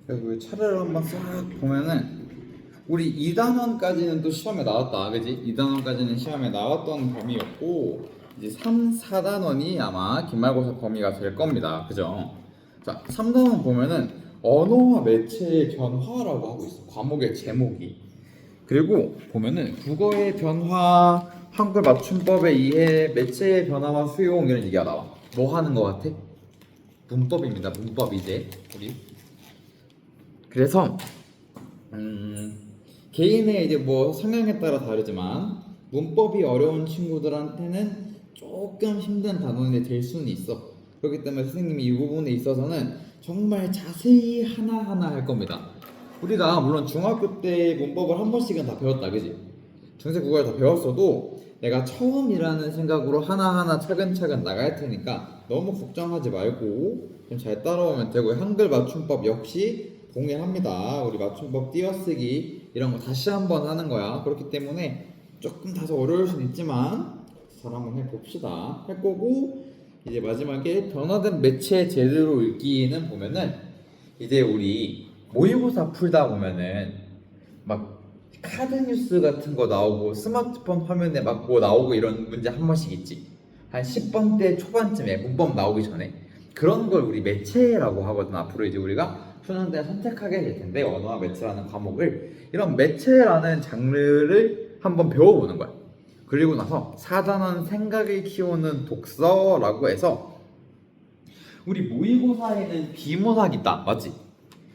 그래서 우리 차례를 한번 싹 보면은 우리 2단원까지는 또 시험에 나왔다, 그지? 2단원까지는 시험에 나왔던 범위였고 이제 3, 4단원이 아마 기말고사 범위가 될 겁니다, 그죠? 자, 3단원 보면은 언어와 매체의 변화라고 하고 있어, 과목의 제목이. 그리고 보면은 국어의 변화, 한글 맞춤법의 이해, 매체의 변화와 수용 이런 얘기가 나와. 뭐 하는 거 같아? 문법입니다, 문법 이제 우리. 그래서 개인의 이제 뭐 성향에 따라 다르지만 문법이 어려운 친구들한테는 조금 힘든 단원이 될 수는 있어. 그렇기 때문에 선생님이 이 부분에 있어서는 정말 자세히 하나하나 할 겁니다. 우리가 물론 중학교 때 문법을 한 번씩은 다 배웠다, 그지? 중세 국어를 다 배웠어도 내가 처음이라는 생각으로 하나하나 차근차근 나갈 테니까 너무 걱정하지 말고 좀 잘 따라오면 되고요. 한글 맞춤법 역시 동일합니다. 우리 맞춤법 띄어쓰기 이런 거 다시 한번 하는 거야. 그렇기 때문에 조금 다소 어려울 수는 있지만 잘 한번 해봅시다. 할 거고, 이제 마지막에 변화된 매체 제대로 읽기는 보면은 이제 우리 모의고사 풀다 보면은 막 카드 뉴스 같은 거 나오고 스마트폰 화면에 막 뭐 나오고 이런 문제 한 번씩 있지. 한 10번대 초반쯤에 문법 나오기 전에 그런 걸 우리 매체라고 하거든. 앞으로 이제 우리가 수능때 선택하게 될 텐데 언어와 매체라는 과목을, 이런 매체라는 장르를 한번 배워보는 거야. 그리고 나서 4단원 생각을 키우는 독서라고 해서 우리 모의고사에는 비문학 있다, 맞지?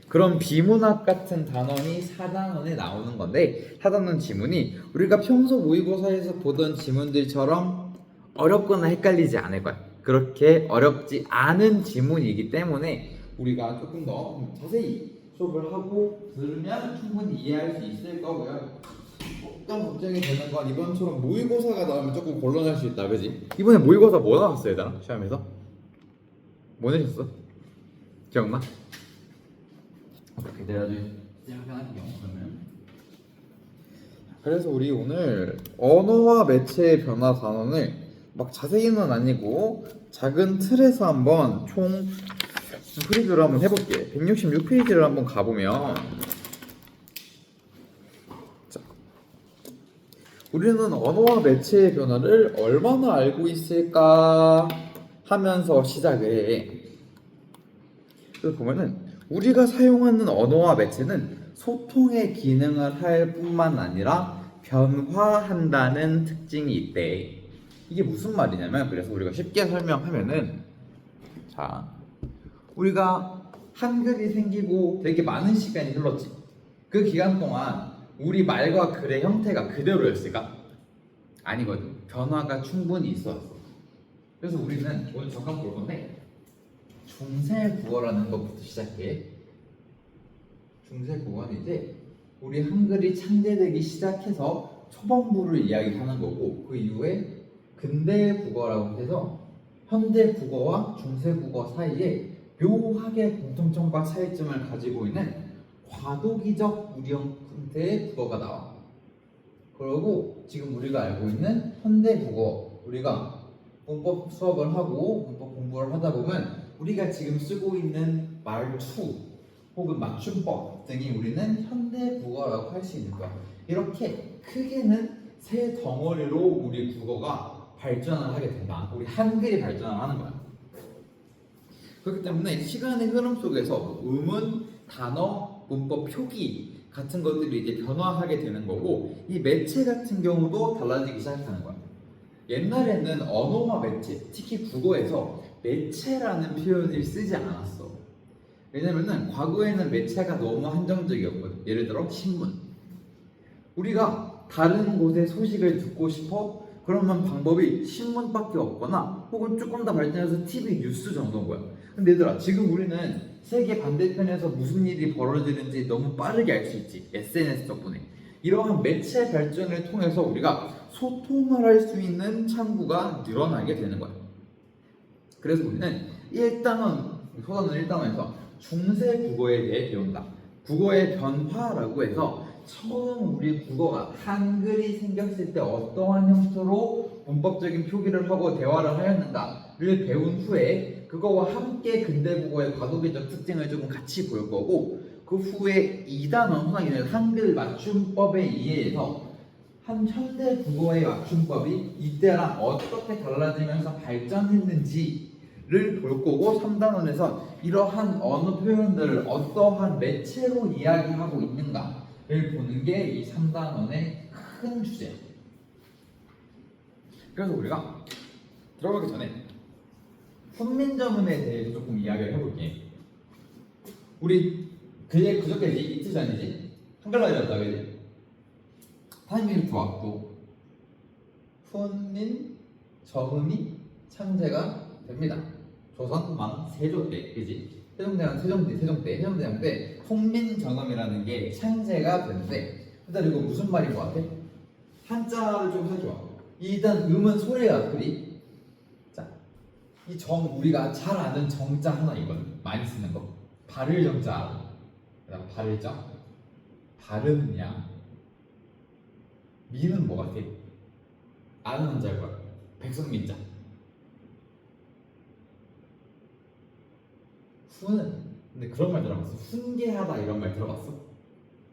그런 비문학 같은 단원이 4단원에 나오는 건데, 4단원 지문이 우리가 평소 모의고사에서 보던 지문들처럼 어렵거나 헷갈리지 않을 거야. 그렇게 어렵지 않은 지문이기 때문에 우리가 조금 더 자세히 수업을 하고 들으면 충분히 이해할 수 있을 거고요. 조금 걱정이 되는 건 이번처럼 모의고사가 나오면 조금 곤란할 수 있다, 그지? 이번에 모의고사 뭐 나왔어요, 얘들아? 시험에서? 뭐 내셨어? 기억나? 내가 생각할게요. 그래서 우리 오늘 언어와 매체의 변화 단원을 막 자세히는 아니고 작은 틀에서 한번 총 프리뷰를 한번 해볼게. 166페이지를 한번 가보면, 자, 우리는 언어와 매체의 변화를 얼마나 알고 있을까 하면서 시작을 해. 그래서 보면은 우리가 사용하는 언어와 매체는 소통의 기능을 할 뿐만 아니라 변화한다는 특징이 있대. 이게 무슨 말이냐면, 그래서 우리가 쉽게 설명하면은, 자, 우리가 한글이 생기고 되게 많은 시간이 흘렀지. 그 기간 동안 우리 말과 글의 형태가 그대로였을까? 아니거든. 변화가 충분히 있었어. 그래서 우리는 오늘 잠깐 볼 건데, 중세국어라는 것부터 시작해. 중세국어는 이제 우리 한글이 창제되기 시작해서 초반부를 이야기하는 거고, 그 이후에 근대국어라고 해서 현대국어와 중세국어 사이에 묘하게 공통점과 차이점을 가지고 있는 과도기적 우리형 형태의 국어가 나와. 그리고 지금 우리가 알고 있는 현대국어, 우리가 문법 수업을 하고 문법 공부를 하다 보면 우리가 지금 쓰고 있는 말투 혹은 맞춤법 등이 우리는 현대국어라고 할 수 있는 거야. 이렇게 크게는 세 덩어리로 우리 국어가 발전을 하게 된다. 우리 한글이 발전을 하는 거야. 그렇기 때문에 시간의 흐름 속에서 음은, 단어, 문법, 표기 같은 것들이 이제 변화하게 되는 거고, 이 매체 같은 경우도 달라지기 시작하는 거야. 옛날에는 언어와 매체, 특히 국어에서 매체라는 표현을 쓰지 않았어. 왜냐면은 과거에는 매체가 너무 한정적이었거든. 예를 들어 신문. 우리가 다른 곳의 소식을 듣고 싶어? 그러면 방법이 신문밖에 없거나 혹은 조금 더 발전해서 TV 뉴스 정도인 거야. 근데 얘들아, 지금 우리는 세계 반대편에서 무슨 일이 벌어지는지 너무 빠르게 알 수 있지. SNS 덕분에. 이러한 매체 발전을 통해서 우리가 소통을 할 수 있는 창구가 늘어나게 되는 거야. 그래서 우리는 1단원, 소단원 1단원에서 중세 국어에 대해 배운다. 국어의 변화라고 해서 처음 우리 국어가 한글이 생겼을 때 어떠한 형태로 문법적인 표기를 하고 대화를 하였는가를 배운 후에 그거와 함께 근대 국어의 과도기적 특징을 조금 같이 볼 거고, 그 후에 2단원 혼합이나 한글 맞춤법에 의해서 한 현대 국어의 맞춤법이 이때랑 어떻게 달라지면서 발전했는지를 볼 거고 3단원에서 이러한 언어 표현들을 어떠한 매체로 이야기하고 있는가를 보는 게 이 3단원의 큰 주제예요. 그래서 우리가 들어가기 전에 훈민정음에 대해서 조금 이야기를 해볼게. 우리 그저께지 이틀 전이지 한글날이었다 그지? 타이밍이 좋았고 훈민 정음이 창제가 됩니다. 조선왕 세조 때 그지? 세종대왕 때 훈민정음이라는 게 창제가 되는데 일단 이거 무슨 말인 것 같아? 한자를 좀 살펴봐. 일단 음은 소리야 그리. 자, 이 정 우리가 잘 아는 정자 하나 있거든. 많이 쓰는 거. 발을 정자. 그다음 발을자. 발은 야. 미는 뭐 같아? 아는 한자일 거야. 백성민자. 후는 근데 그런 말 들어봤어. 훈계하다 이런 말 들어봤어?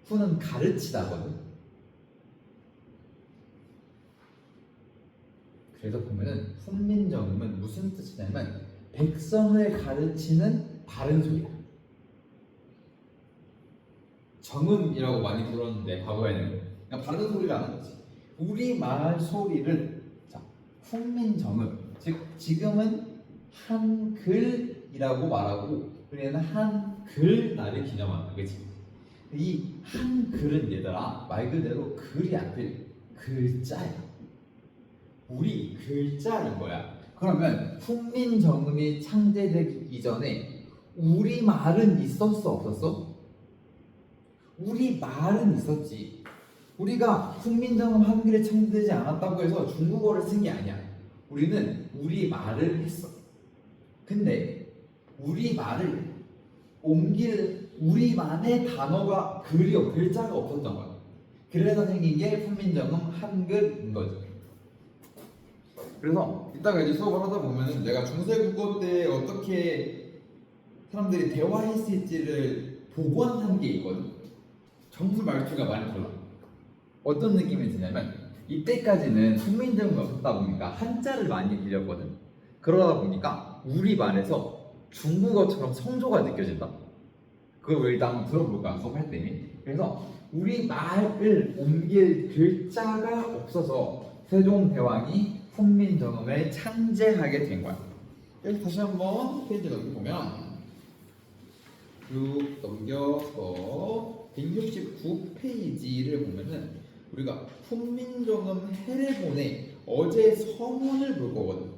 후는 가르치다거든. 그래서 보면은 훈민정음은 무슨 뜻이냐면 백성을 가르치는 바른 소리야. 정음이라고 많이 들었는데 과거에는 그냥 바른 소리라는 거지. 우리 말 소리를 자 훈민정음 즉 지금은 한글이라고 말하고 우리는 한글날을 기념한다, 그렇지? 이 한글은 얘들아 말 그대로 글이 아니라 글자야. 우리 글자인 거야. 그러면 훈민정음이 창제되기 이전에 우리 말은 있었어 없었어? 우리 말은 있었지. 우리가 훈민정음 한글이 창제되지 않았다고 해서 중국어를 쓴 게 아니야. 우리는 우리 말을 했어. 근데 우리 말을 옮길 우리만의 단어가 글자가 없었던 거야. 그래서 생긴 게 훈민정음 한글인 거지. 그래서 이따가 이제 수업을 하다 보면은 내가 중세국어 때 어떻게 사람들이 대화했을지를 복원한 게 있거든. 정부 말투가 많이 달라. 어떤 느낌이 드냐면 이때까지는 훈민정음이 없었다 보니까 한자를 많이 빌렸거든. 그러다 보니까 우리 말에서 중국어처럼 성조가 느껴진다. 그걸 일단 한번 들어볼까 수업할 때. 그래서 우리 말을 옮길 글자가 없어서 세종대왕이 훈민정음을 창제하게 된 거야. 여기 다시 한번 페이지 넘겨보면 쭉 넘겨서 169페이지를 보면은 우리가 훈민정음 해례본의 어제 서문을 볼 거거든.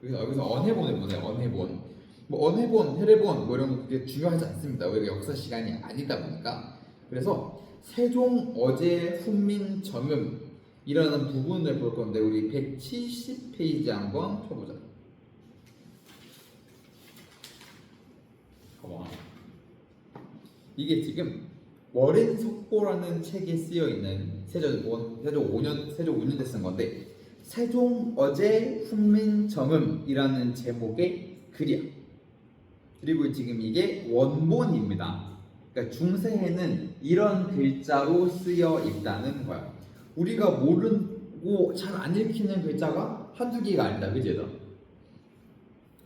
그래서 여기서 언해본을 보네요. 언해본. 뭐 언해본, 해례본 뭐 이런 거 그게 중요하지 않습니다. 우리가 역사 시간이 아니다 보니까. 그래서 세종 어제 훈민정음 이라는 부분을 볼 건데 우리 170페이지 한번 펴보자. 이게 지금 월인석고라는 책에 쓰여 있는 세종 5년 때 쓴 건데 세종 어제 훈민정음이라는 제목의 글이야. 그리고 지금 이게 원본입니다. 그러니까 중세에는 이런 글자로 쓰여 있다는 거야. 우리가 모르고 잘 안 읽히는 글자가 한두 개가 아니다, 그지 얘들아?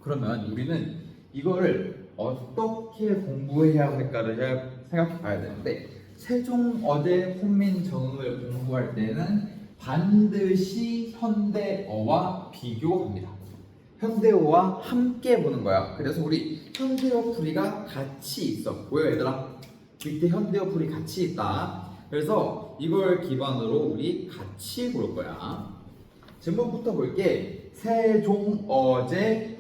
그러면 우리는 이거를 어떻게 공부해야 할까를 생각해 봐야 되는데 세종 어제 훈민정음을 공부할 때는 반드시 현대어와 비교합니다. 현대어와 함께 보는 거야. 그래서 우리 현대어 풀이가 같이 있어. 보여 얘들아? 밑에 현대어 풀이 같이 있다. 그래서 이걸 기반으로 우리 같이 볼 거야. 제목부터 볼게. 세종 어제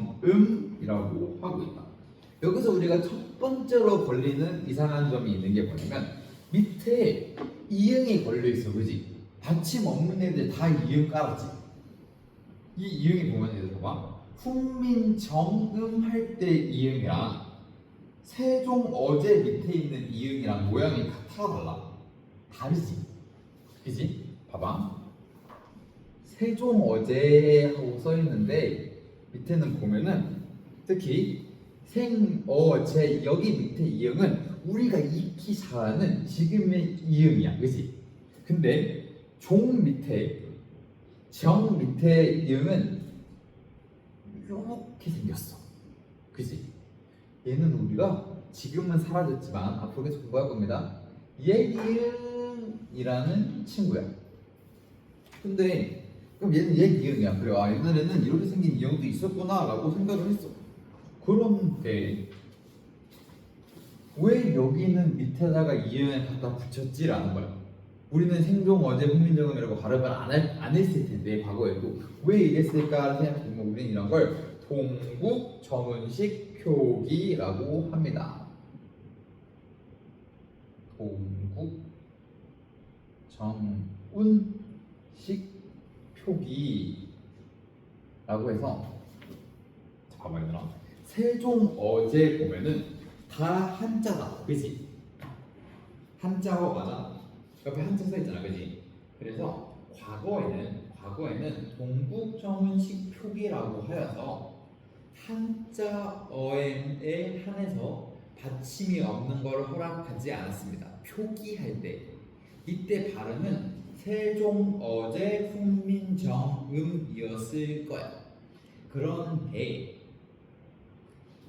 훈민정음이라고 하고 있다. 여기서 우리가 첫 번째로 걸리는 이상한 점이 있는 게 뭐냐면 밑에 이응이 걸려 있어, 그지? 받침 없는 애들 다 이응 깔았지. 이 이응이 보면 이제 봐봐. 훈민정음 할 때 이응이랑 세종 어제 밑에 있는 이응이랑 모양이 같아 달라? 다르지? 그지? 봐봐. 세종 어제 하고 써 있는데 밑에는 보면은 특히 제 여기 밑에 이응은 우리가 익히 잘 아는 지금의 이응이야, 그지? 근데 종 밑에 정 밑에 이응은 이렇게 생겼어, 그지? 얘는 우리가 지금은 사라졌지만 앞으로 계속 공부할 겁니다. 예이응이라는 친구야. 근데 그럼 얘는 예이응이야. 그래, 아 옛날에는 이렇게 생긴 이응도 있었구나라고 생각을 했어. 그런데 왜 여기는 밑에다가 이응을 갖다 붙였지라는 거야. 우리는 생종, 어제, 훈민정음이라고 발음을 안 했을 텐데 과거에도 왜 이랬을까 생각해보면 우리는 이런 걸 동국 정은식 표기라고 합니다. 동국 정운식 표기라고 해서 봐봐 얘들아, 세종 어제 보면은 다 한자다, 그지? 한자어 맞아. 옆에 한자 써 있잖아, 그지? 그래서 과거에는 동국 정운식 표기라고 하여서 한자어에 한해서 받침이 없는 걸 허락하지 않았습니다. 표기할 때 이때 발음은 세종 어제 훈민정음이었을 거야. 그런데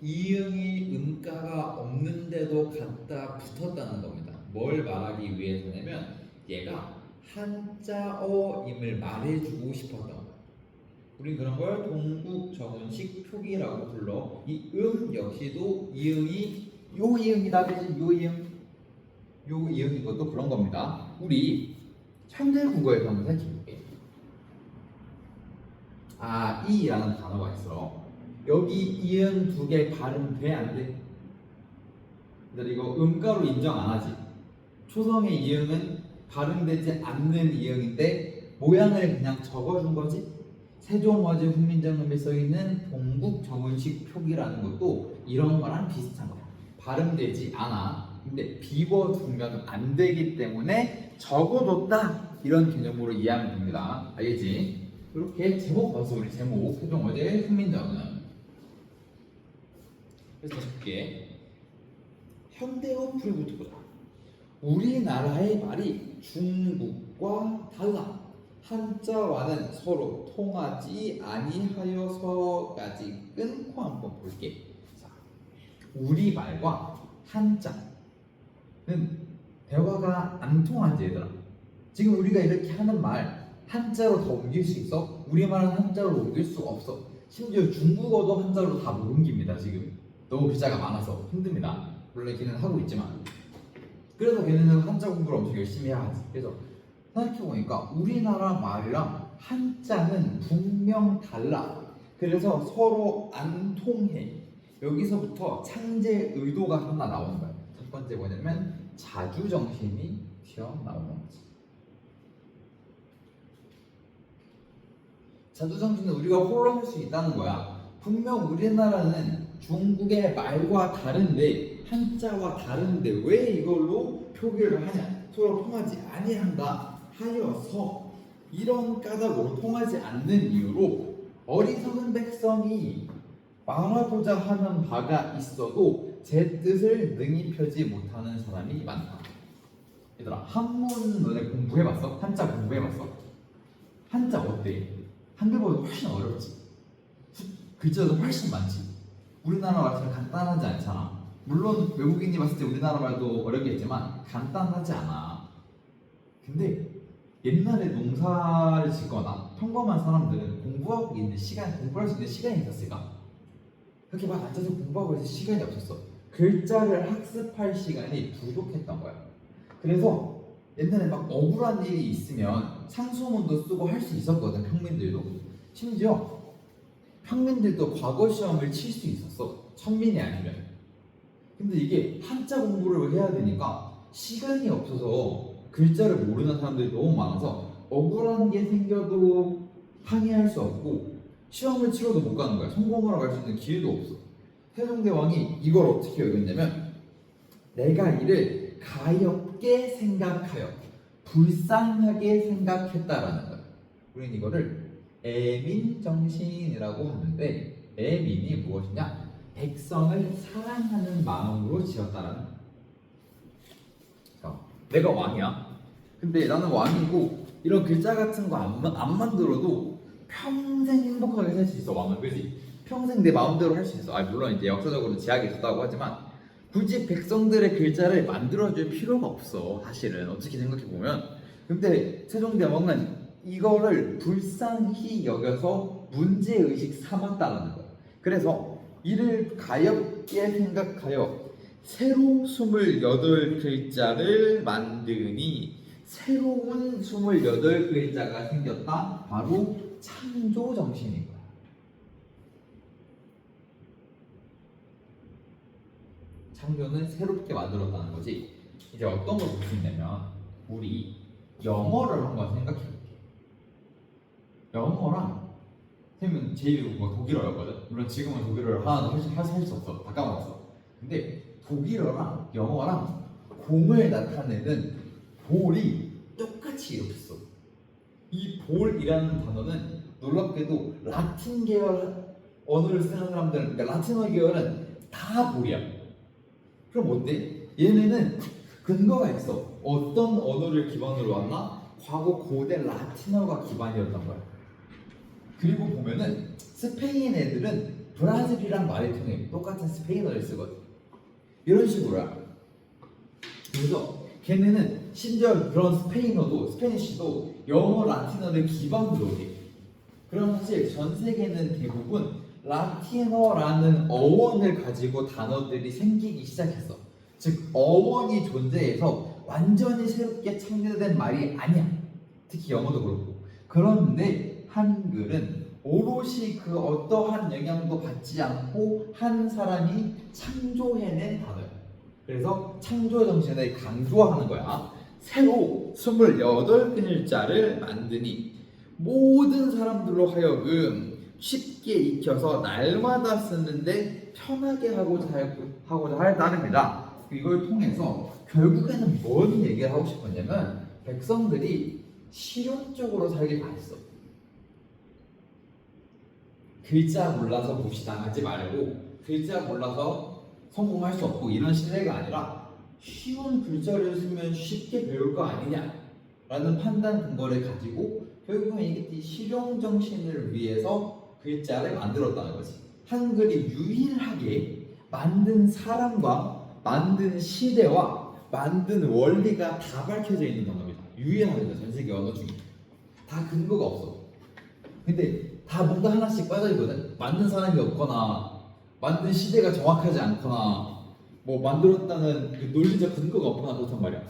이응이 음가가 없는데도 갖다 붙었다는 겁니다. 뭘 말하기 위해서냐면 얘가 한자어임을 말해주고 싶었던 거야. 우린 그런 걸 동국 정운식 표기라고 불러. 이 역시도 이응이 요 이응이다, 그지? 요 이응인 것도 그런 겁니다. 우리 현대 국어에서 한번 살펴볼게. 아, 이라는 단어가 있어. 여기 이응 두 개 발음 돼, 안 돼? 근데 이거 음가로 인정 안 하지. 초성의 이응은 발음되지 않는 이응인데 모양을 그냥 적어준 거지. 세종 어제 훈민정음에 써 있는 동국 정운식 표기라는 것도 이런 거랑 비슷한 거야. 발음되지 않아. 근데 비워두면 안 되기 때문에 적어뒀다, 이런 개념으로 이해하면 됩니다. 알겠지? 이렇게 제목 봐서 우리 제목 세종 어제 훈민정음. 그래서 쉽게 현대어 풀이부터 보자. 우리나라의 말이 중국과 달라. 한자와는 서로 통하지 아니하여서까지 끊고 한번 볼게. 자, 우리 말과 한자는 대화가 안 통하지 얘들아. 지금 우리가 이렇게 하는 말 한자로 다 옮길 수 있어? 우리말은 한자로 옮길 수 없어. 심지어 중국어도 한자로 다 못 옮깁니다. 지금 너무 글자가 많아서 힘듭니다. 물론 걔는 하고 있지만, 그래서 걔네는 한자 공부를 엄청 열심히 해야 하지. 그래서 생각해보니까 우리나라 말이랑 한자는 분명 달라. 그래서 서로 안 통해. 여기서부터 창제 의도가 하나 나오는 거야. 첫 번째 뭐냐면 자주정신이 튀어나오는 거지. 자주정신은 우리가 홀로 할 수 있다는 거야. 분명 우리나라는 중국의 말과 다른데, 한자와 다른데 왜 이걸로 표기를 하냐, 서로 통하지 아니한다 하여서 이런 까닭으로 통하지 않는 이유로 어리석은 백성이 말하고자 하는 바가 있어도 제 뜻을 능히 펴지 못하는 사람이 많다. 얘들아, 한문 너네 공부해봤어? 한자 공부해봤어? 한자 어때? 한글보다 훨씬 어렵지. 글자도 훨씬 많지. 우리나라 말처럼 간단하지 않잖아. 물론 외국인이 봤을 때 우리나라 말도 어렵겠지만 간단하지 않아. 근데 옛날에 농사를 짓거나 평범한 사람들은 공부할 수 있는 시간이 있었을까? 그렇게 막 앉아서 공부하고 있을 시간이 없었어. 글자를 학습할 시간이 부족했던 거야. 그래서 옛날에 막 억울한 일이 있으면 상소문도 쓰고 할 수 있었거든, 평민들도. 심지어 평민들도 과거 시험을 칠 수 있었어, 천민이 아니면. 근데 이게 한자 공부를 해야 되니까 시간이 없어서 글자를 모르는 사람들이 너무 많아서 억울한 게 생겨도 항의할 수 없고 시험을 치러도 못 가는 거야. 성공하러 갈 수 있는 기회도 없어. 세종대왕이 이걸 어떻게 여겼냐면, 내가 이를 가엾게 생각하여 불쌍하게 생각했다라는 거야. 우리는 이거를 애민정신이라고 하는데, 애민이 무엇이냐? 백성을 사랑하는 마음으로 지었다라는. 내가 왕이야. 근데 나는 왕이고 이런 글자 같은 거 안 만들어도 평생 행복하게 살 수 있어. 왕은, 그지? 평생 내 마음대로 할 수 있어. 물론 이제 역사적으로 제약이 있었다고 하지만 굳이 백성들의 글자를 만들어줄 필요가 없어. 사실은 어떻게 생각해 보면. 근데 세종대왕은 이거를 불쌍히 여겨서 문제의식 삼았다는 거야. 그래서 이를 가엾게 생각하여 새로 28글자를 만드니 새로운 28글자가 생겼다. 바로 창조 정신인 거야. 창조는 새롭게 만들었다는 거지. 이제 어떤 걸 볼 수 있냐면 우리 영어를 한번 생각해 볼게. 영어랑 쌤은 제2외국어가 독일어였거든. 물론 지금은 독일어를 하나도 할 수 없어. 다 까먹었어. 근데 독일어랑 영어랑 공을 나타내는 볼이 똑같이 이렇게 써. 이 볼이라는 단어는 놀랍게도 라틴 계열 언어를 쓰는 사람들은, 그러니까 라틴어 계열은 다 볼이야. 그럼 뭔데? 얘네는 근거가 있어. 어떤 언어를 기반으로 왔나? 과거 고대 라틴어가 기반이었던 거야. 그리고 보면은 스페인 애들은 브라질이랑 말이 통해. 똑같은 스페인어를 쓰거든. 이런 식으로야. 그래서 걔네는 심지어 그런 스페인어도, 스페니쉬도 영어 라틴어를 기반으로 해. 그럼 사실 전 세계는 대부분 라틴어라는 어원을 가지고 단어들이 생기기 시작했어. 즉 어원이 존재해서 완전히 새롭게 창조된 말이 아니야. 특히 영어도 그렇고. 그런데 한글은 오롯이 그 어떠한 영향도 받지 않고 한 사람이 창조해낸 단어야. 그래서 창조 정신을 강조하는 거야. 새로 28글자를 만드니 모든 사람들로 하여금 쉽게 익혀서 날마다 쓰는데 편하게 하고자 할 따름이다. 이걸 통해서 결국에는 뭔 얘기를 하고 싶었냐면 백성들이 실용적으로 살길 바랬어. 글자 몰라서 무시당하지 말고 글자 몰라서 성공할 수 없고 이런 시대가 아니라 쉬운 글자를 쓰면 쉽게 배울 거 아니냐 라는 판단 근거를 가지고 결국은 이게 실용 정신을 위해서 글자를 만들었다는 거지. 한글이 유일하게 만든 사람과 만든 시대와 만든 원리가 다 밝혀져 있는 단어입니다. 유일하게 전 세계 언어 중에 다 근거가 없어. 근데 다 뭔가 하나씩 빠져있거든. 만든 사람이 없거나 만든 시대가 정확하지 않거나 뭐 만들었다는 그 논리적 근거가 없거나 그렇단 말이야.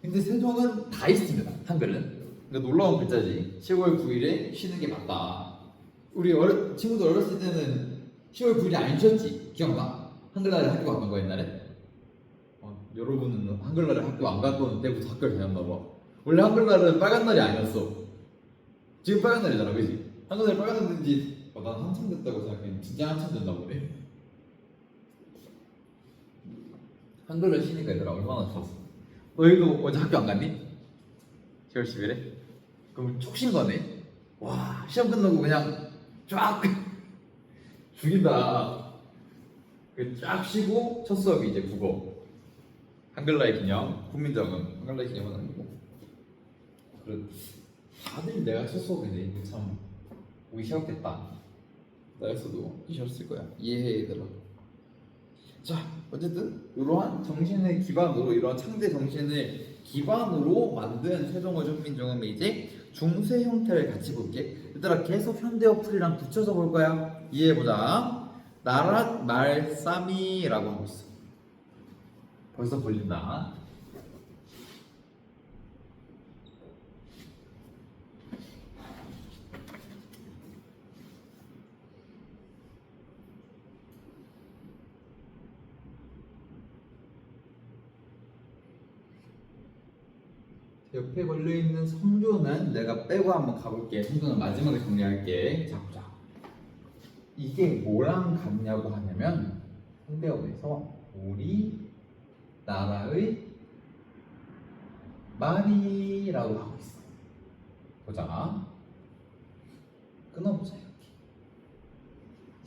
근데 세종은 다 있습니다. 한글은. 그러니까 놀라운 글자지. 10월 9일에 쉬는 게 맞다. 우리 친구들 어렸을 때는 10월 9일이 안 쉬었지. 기억나? 한글날에 학교 갔던 거 옛날에. 여러분은 한글날에 학교 안 갔던 때부터 학교를 다녔나 봐. 원래 한글날은 빨간 날이 아니었어. 지금 빨간 날이잖아, 그지? 한글날이 빨간 날인지 난 한참 됐다고 생각해. 진짜 한참 됐나 보네. 한글날 쉬니까 얘들아 얼마나 좋았어. 너희도 어제 학교 안 갔니? 10월 10일에? 그럼 쭉 쉰 거네? 와, 시험 끝나고 그냥 쫙 죽인다. 쫙 쉬고 첫 수업이 이제 국어. 한글날 기념, 국민정음. 한글날 기념은 아니고. 그래, 다들 내가 첫 수업이네. 참 보기 싫었겠다. 나였어도 싫었을 거야. 이해해 얘들아. 자, 어쨌든 이러한 정신을 기반으로, 이러한 창제 정신을 기반으로 만든 세종어 훈민정음의 이제 중세 형태를 같이 볼게. 얘들아 계속 현대어 풀이랑 붙여서 볼 거야. 이해해보자. 나랏 말싸미라고 하고 있어. 벌써 걸린다. 옆에 걸려있는 성조는 내가 빼고 한번 가볼게. 성조는 마지막에 정리할게. 자, 보자. 이게 뭐랑 같냐고 하냐면 현대어에서 우리 나라의 말이라고 하고 있어. 보자. 끊어보자. 이렇게.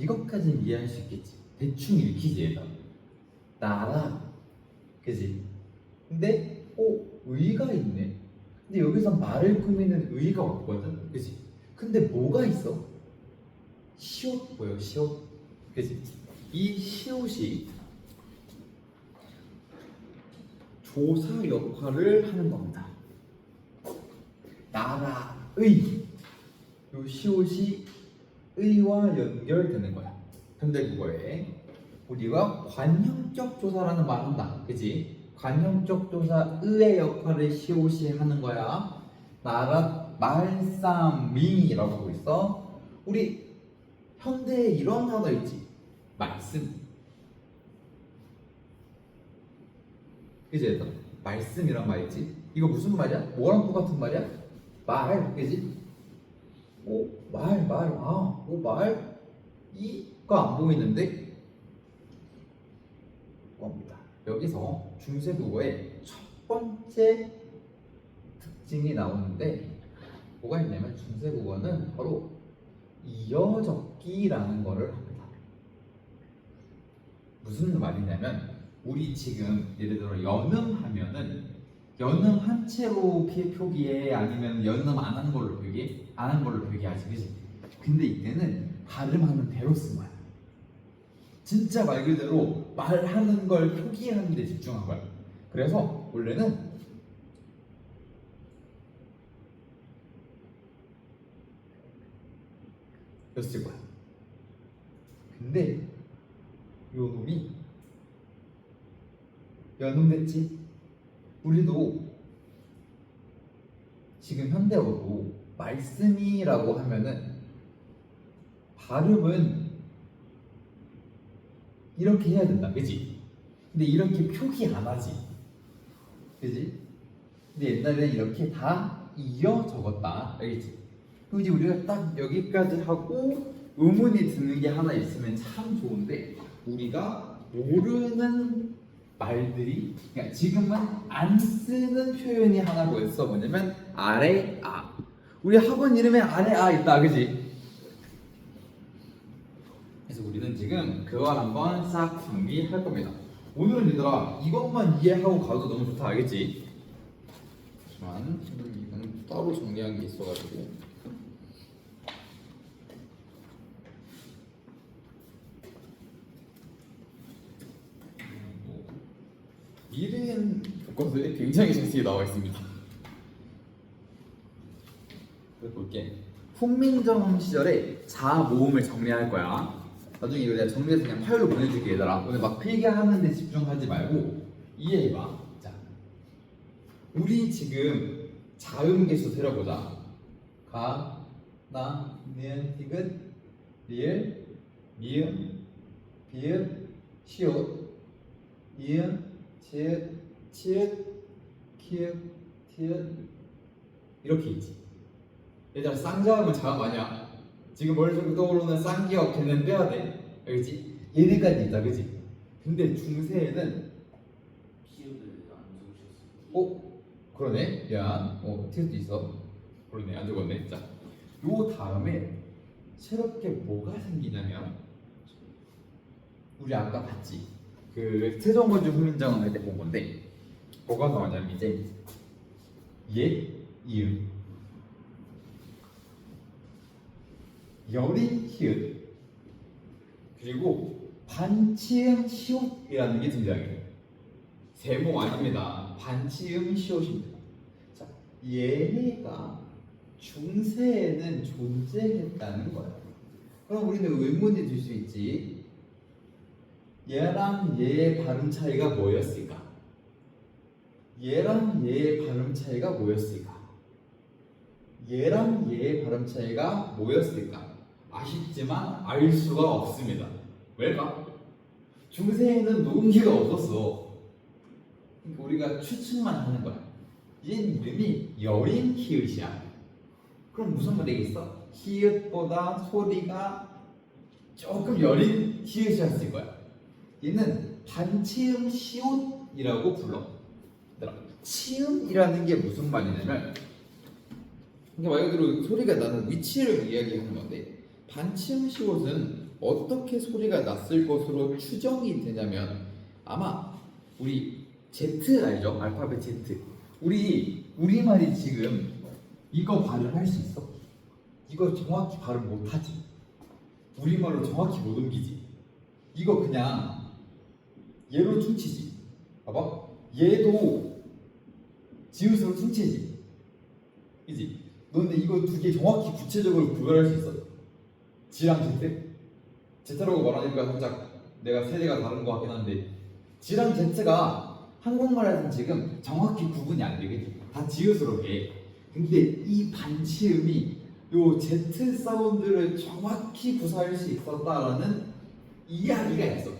이것까지는 이해할 수 있겠지. 대충 읽히지 얘다. 나라, 그지? 근데 의가 있네. 근데 여기서 말을 꾸미는 의가 없거든, 그지? 근데 뭐가 있어? 시옷 보여, 시옷, 그지? 이 시옷이 조사 역할을 하는 겁니다. 나라의, 요 시옷이 의와 연결되는 거야. 근데 그거에 우리가 관형적 조사라는 말 한다, 그지? 관형적 조사 의의 역할을 시옷이 하는 거야. 나라 말싸미라고 하고 있어. 우리 현대에 이런 단어 있지, 말씀, 그지? 얘들아, 말씀이란 말 있지. 이거 무슨 말이야? 뭐랑 똑같은 말이야? 말, 그지? 말, 이가 안 보이는데 겁니다. 여기서 중세국어의 첫 번째 특징이 나오는데 뭐가 있냐면, 중세국어는 바로 이어적기라는 거를 합니다. 무슨 말이냐면, 우리 지금 예를 들어 연음하면은 연음 한 채로 표기해, 아니면 연음 안 하는 걸로 표기해? 안 하는 걸로 표기하지, 그지? 근데 이때는 발음하는 대로 쓴 거야. 진짜 말 그대로 말하는 걸 표기하는 데 집중한 거야. 그래서 원래는 였을 거야. 근데 요 놈이 연음됐지? 우리도 지금 현대어도 말씀이라고 하면은 발음은 이렇게 해야 된다, 그지? 근데 이렇게 표기 안 하지, 그지? 근데 옛날에는 이렇게 다 이어 적었다, 알겠지? 그럼 이제 우리가 딱 여기까지 하고 의문이 드는 게 하나 있으면 참 좋은데, 우리가 모르는 말들이, 그러니까 지금은 안 쓰는 표현이 하나 뭐였어? 뭐냐면 아래 아. 우리 학원 이름에 아래 아 있다, 그지? 그래서 우리는 지금 그걸 한번 싹 정리할 겁니다. 오늘은 얘들아 이것만 이해하고 가도 너무 좋다, 알겠지? 하지만 이건 따로 정리한 게 있어가지고. 미래엔 교과서에 굉장히 자세히 나와 있습니다. 볼게. 훈민정음 시절에 자아 모음을 정리할 거야. 나중에 이거 내가 정리해서 그냥 파일로 보내줄게, 얘들아. 오늘 막 필기하는데 집중하지 말고 이해해봐. 자, 우리 지금 자음 개수 세려보자. 가, 나, 니은, 디귿, 리을, 미음, 비읍, 시옷, 이음, 지읒, 치읒, 키읔, 티읒, 이렇게 있지. 얘들아 쌍자음은 자음 아니야. 지금 머릿속에 떠오르는 쌍기역 걔는 빼야 돼, 알겠지? 얘네까지 있다, 그지? 근데 중세에는 피읍을 안 적으셨어요. 그러네, 미안. 티읒도 있어. 그러네, 안 적었네. 자, 요 다음에 새롭게 뭐가 생기냐면, 우리 아까 봤지? 그 세종건조 훈민정음 할 때 본 건데 뭐가 나오냐면 이제 옛, 이음, 여린, 히읗, 그리고 반치음, 시옷이라는 게 등장해요. 세모 아닙니다. 반치음, 시옷입니다. 자, 얘가 중세에는 존재했다는 거야. 그럼 우리는 의문이 들 수 있지. 얘랑 얘의 발음 차이가 뭐였을까? 얘랑 얘의 발음 차이가 뭐였을까? 얘랑 얘의 발음 차이가 뭐였을까? 아쉽지만 알 수가 없습니다. 왜일까? 중세에는 녹음기가 없었어. 그러니까 우리가 추측만 하는 거야. 얘 이름이 여린 히읗이야. 그럼 무슨 말이겠어? 히읗보다 소리가 조금 여린 히읗이었을 거야. 얘는 반치음 시옷이라고 불러. 치음이라는 게 무슨 말이냐면, 이게 말 그대로 소리가 나는 위치를 이야기하는 건데, 반치음 시옷은 어떻게 소리가 났을 것으로 추정이 되냐면 아마 우리 Z 알죠? 알파벳 Z. 우리말이 지금 이거 발음할 수 있어? 이거 정확히 발음 못하지. 우리말로 정확히 못 옮기지. 이거 그냥 얘로 퉁치지. 봐봐. 얘도 지읒으로 퉁치지. 그지? 너 근데 이거 두 개 정확히 구체적으로 구별할 수 있어? 지랑 Z? Z라고 말하니까 살짝 내가 세대가 다른 것 같긴 한데 지랑 Z가 한국말에서는 지금 정확히 구분이 안 되겠지. 다 지읒으로 해. 근데 이 반치음이 요 Z 사운드를 정확히 구사할 수 있었다라는 이야기가 있어.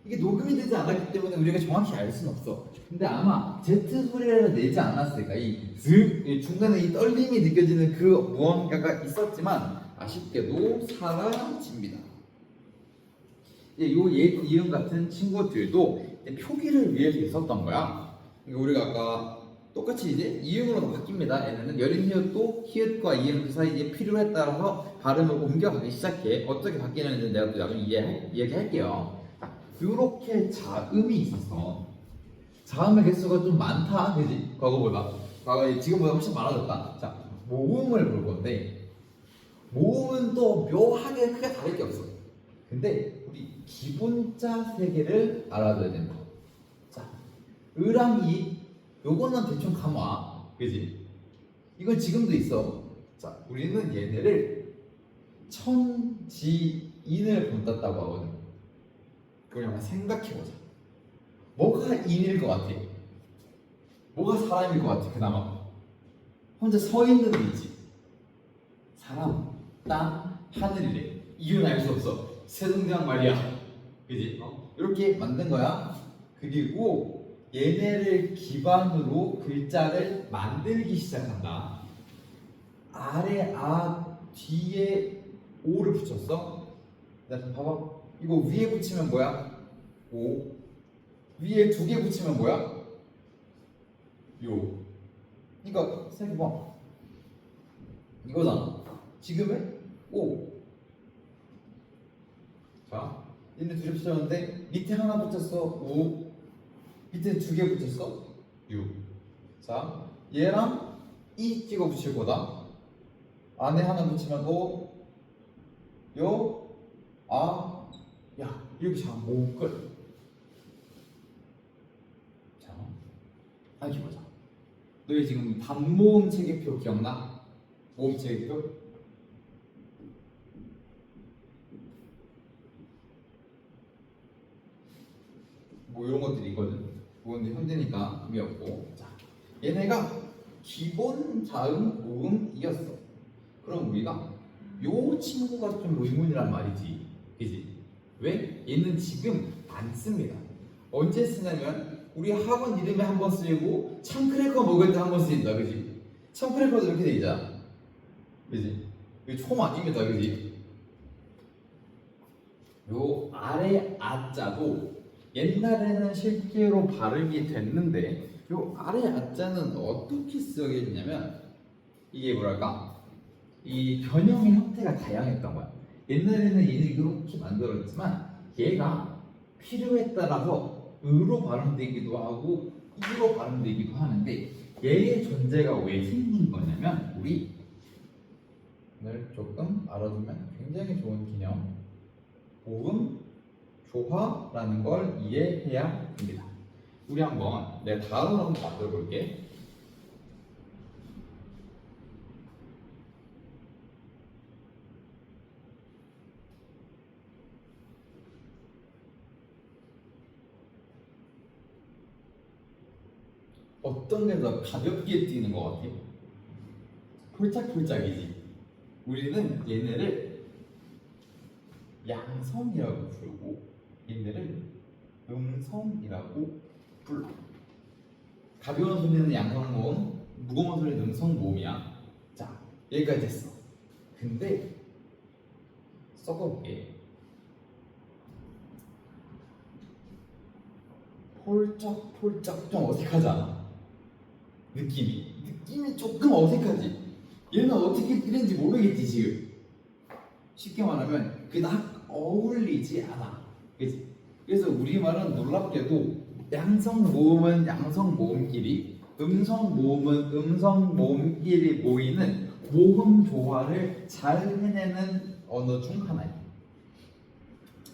이게 녹음이 되지 않았기 때문에 우리가 정확히 알 수는 없어. 근데 아마 Z 소리를 내지 않았을까? 이 중간에 이 떨림이 느껴지는 그 무언가가 있었지만 아쉽게도 사라집니다. 요 옛 이음 같은 친구들도 표기를 위해서 있었던 거야. 그러니까 우리가 아까 똑같이 이제 이음으로 바뀝니다. 얘네는 여린 히읗도 히읗과 이음 그 사이에 필요에 따라서 발음을 옮겨가기 시작해. 어떻게 바뀌는지 내가 또 나중에 이야기할게요. 이렇게 자음이 있었어. 자음의 개수가 좀 많다, 그지? 과거보다. 지금보다 훨씬 많아졌다. 자, 모음을 볼 건데 모음은 또 묘하게 크게 다를 게 없어. 근데 우리 기본자 세 개를 알아둬야 된다. 자, 을랑 이 요거는 대충 감아, 그지? 이건 지금도 있어. 자, 우리는 얘네를 천지인을 본땄다고 하거든. 그럼 한번 생각해보자. 뭐가 인일 것 같아? 뭐가 사람일 것 같아? 그나마 혼자 서 있는 의지. 사람, 땅, 하늘이래. 이유는 알 수 없어. 세종대왕 말이야. 그지? 이렇게 만든 거야. 그리고 얘네를 기반으로 글자를 만들기 시작한다. 아래 아 뒤에 오를 붙였어. 자, 봐봐. 이거 위에 붙이면 뭐야? 오. 위에 두 개 붙이면 뭐야? 요. 그러니까 생각해봐. 이거잖아. 지금의 오. 자, 얘네 둘이 붙였는데 밑에 하나 붙였어. 우. 밑에 두 개 붙였어. 유. 자, 얘랑 이 찍어 붙일 거다. 안에 하나 붙이면 오. 요. 아. 야, 이렇게 자 모음끝. 자, 이렇게 보자. 너희 지금 단모음 체계표 기억나? 모음 체계표? 뭐 이런 것들이 있거든. 그건데 현대니까 의미 없고. 자, 얘네가 기본 자음 모음이었어. 그럼 우리가 요 친구가 좀 의문이란 말이지, 그지? 왜? 얘는 지금 안 씁니다. 언제 쓰냐면 우리 학원 이름에 한 번 쓰이고 참크래커 먹을 때 한 번 쓰인다, 그지? 참크래커도 이렇게 돼 있잖아, 그지? 이거 총 아닙니다, 그지? 요 아래 아자도 옛날에는 실제로 발음이 됐는데 요 아래 아자는 어떻게 쓰여있냐면 이게 뭐랄까, 이 변형의 형태가 다양했던 거야. 옛날에는 얘는 이렇게 만들었지만 얘가 필요에 따라서 으로 발음되기도 하고 이로 발음되기도 하는데 얘의 존재가 왜 생긴 거냐면 우리 오늘 조금 알아두면 굉장히 좋은 개념, 모음 조화라는 걸 이해해야 됩니다. 우리 한번 내가 다음으로 한번 만들어 볼게. 어떤 게 더 가볍게 뛰는 것 같아? 폴짝폴짝이지. 우리는 얘네를 양성이라고 부르고 얘네를 음성이라고 불러. 가벼운 소리는 양성모음, 무거운 소리는 음성모음이야. 자, 여기까지 됐어. 근데 섞어볼게. 폴짝폴짝 좀 어색하잖아. 느낌이 조금 어색하지. 얘는 어떻게 뛰는지 모르겠지 지금. 쉽게 말하면 그닥 어울리지 않아. 그치? 그래서 우리말은 놀랍게도 양성 모음은 양성 모음끼리, 음성 모음은 음성 모음끼리 모이는 모음 조화를 잘 해내는 언어 중 하나예요.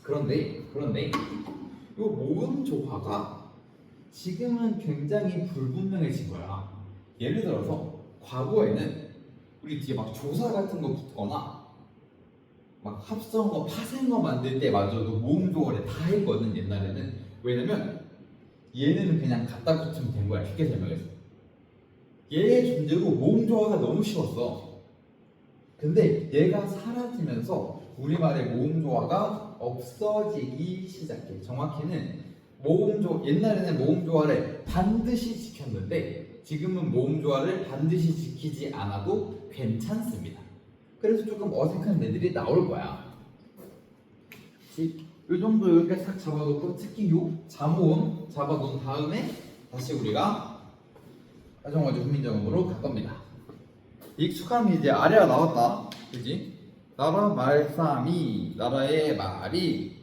그런데 이 모음 조화가 지금은 굉장히 불분명해진 거야. 예를 들어서 과거에는 우리 뒤에 막 조사 같은 거 붙거나 막 합성어, 파생어 만들 때마저도 모음 조화를 다 했거든 옛날에는. 왜냐면 얘는 그냥 갖다 붙이면 된 거야. 쉽게 설명해서 얘의 존재로 모음 조화가 너무 쉬웠어. 근데 얘가 사라지면서 우리말의 모음 조화가 없어지기 시작해. 정확히는 옛날에는 모음 조화를 반드시 지켰는데 지금은 모음 조화를 반드시 지키지 않아도 괜찮습니다. 그래서 조금 어색한 애들이 나올 거야. 이 정도 이렇게 싹 잡아놓고 특히 요 자모음 잡아놓은 다음에 다시 우리가 가정어조 후민정음으로 갈 겁니다. 익숙함이 이제 아래가 나왔다. 그지? 나라 말싸미 나라의 말이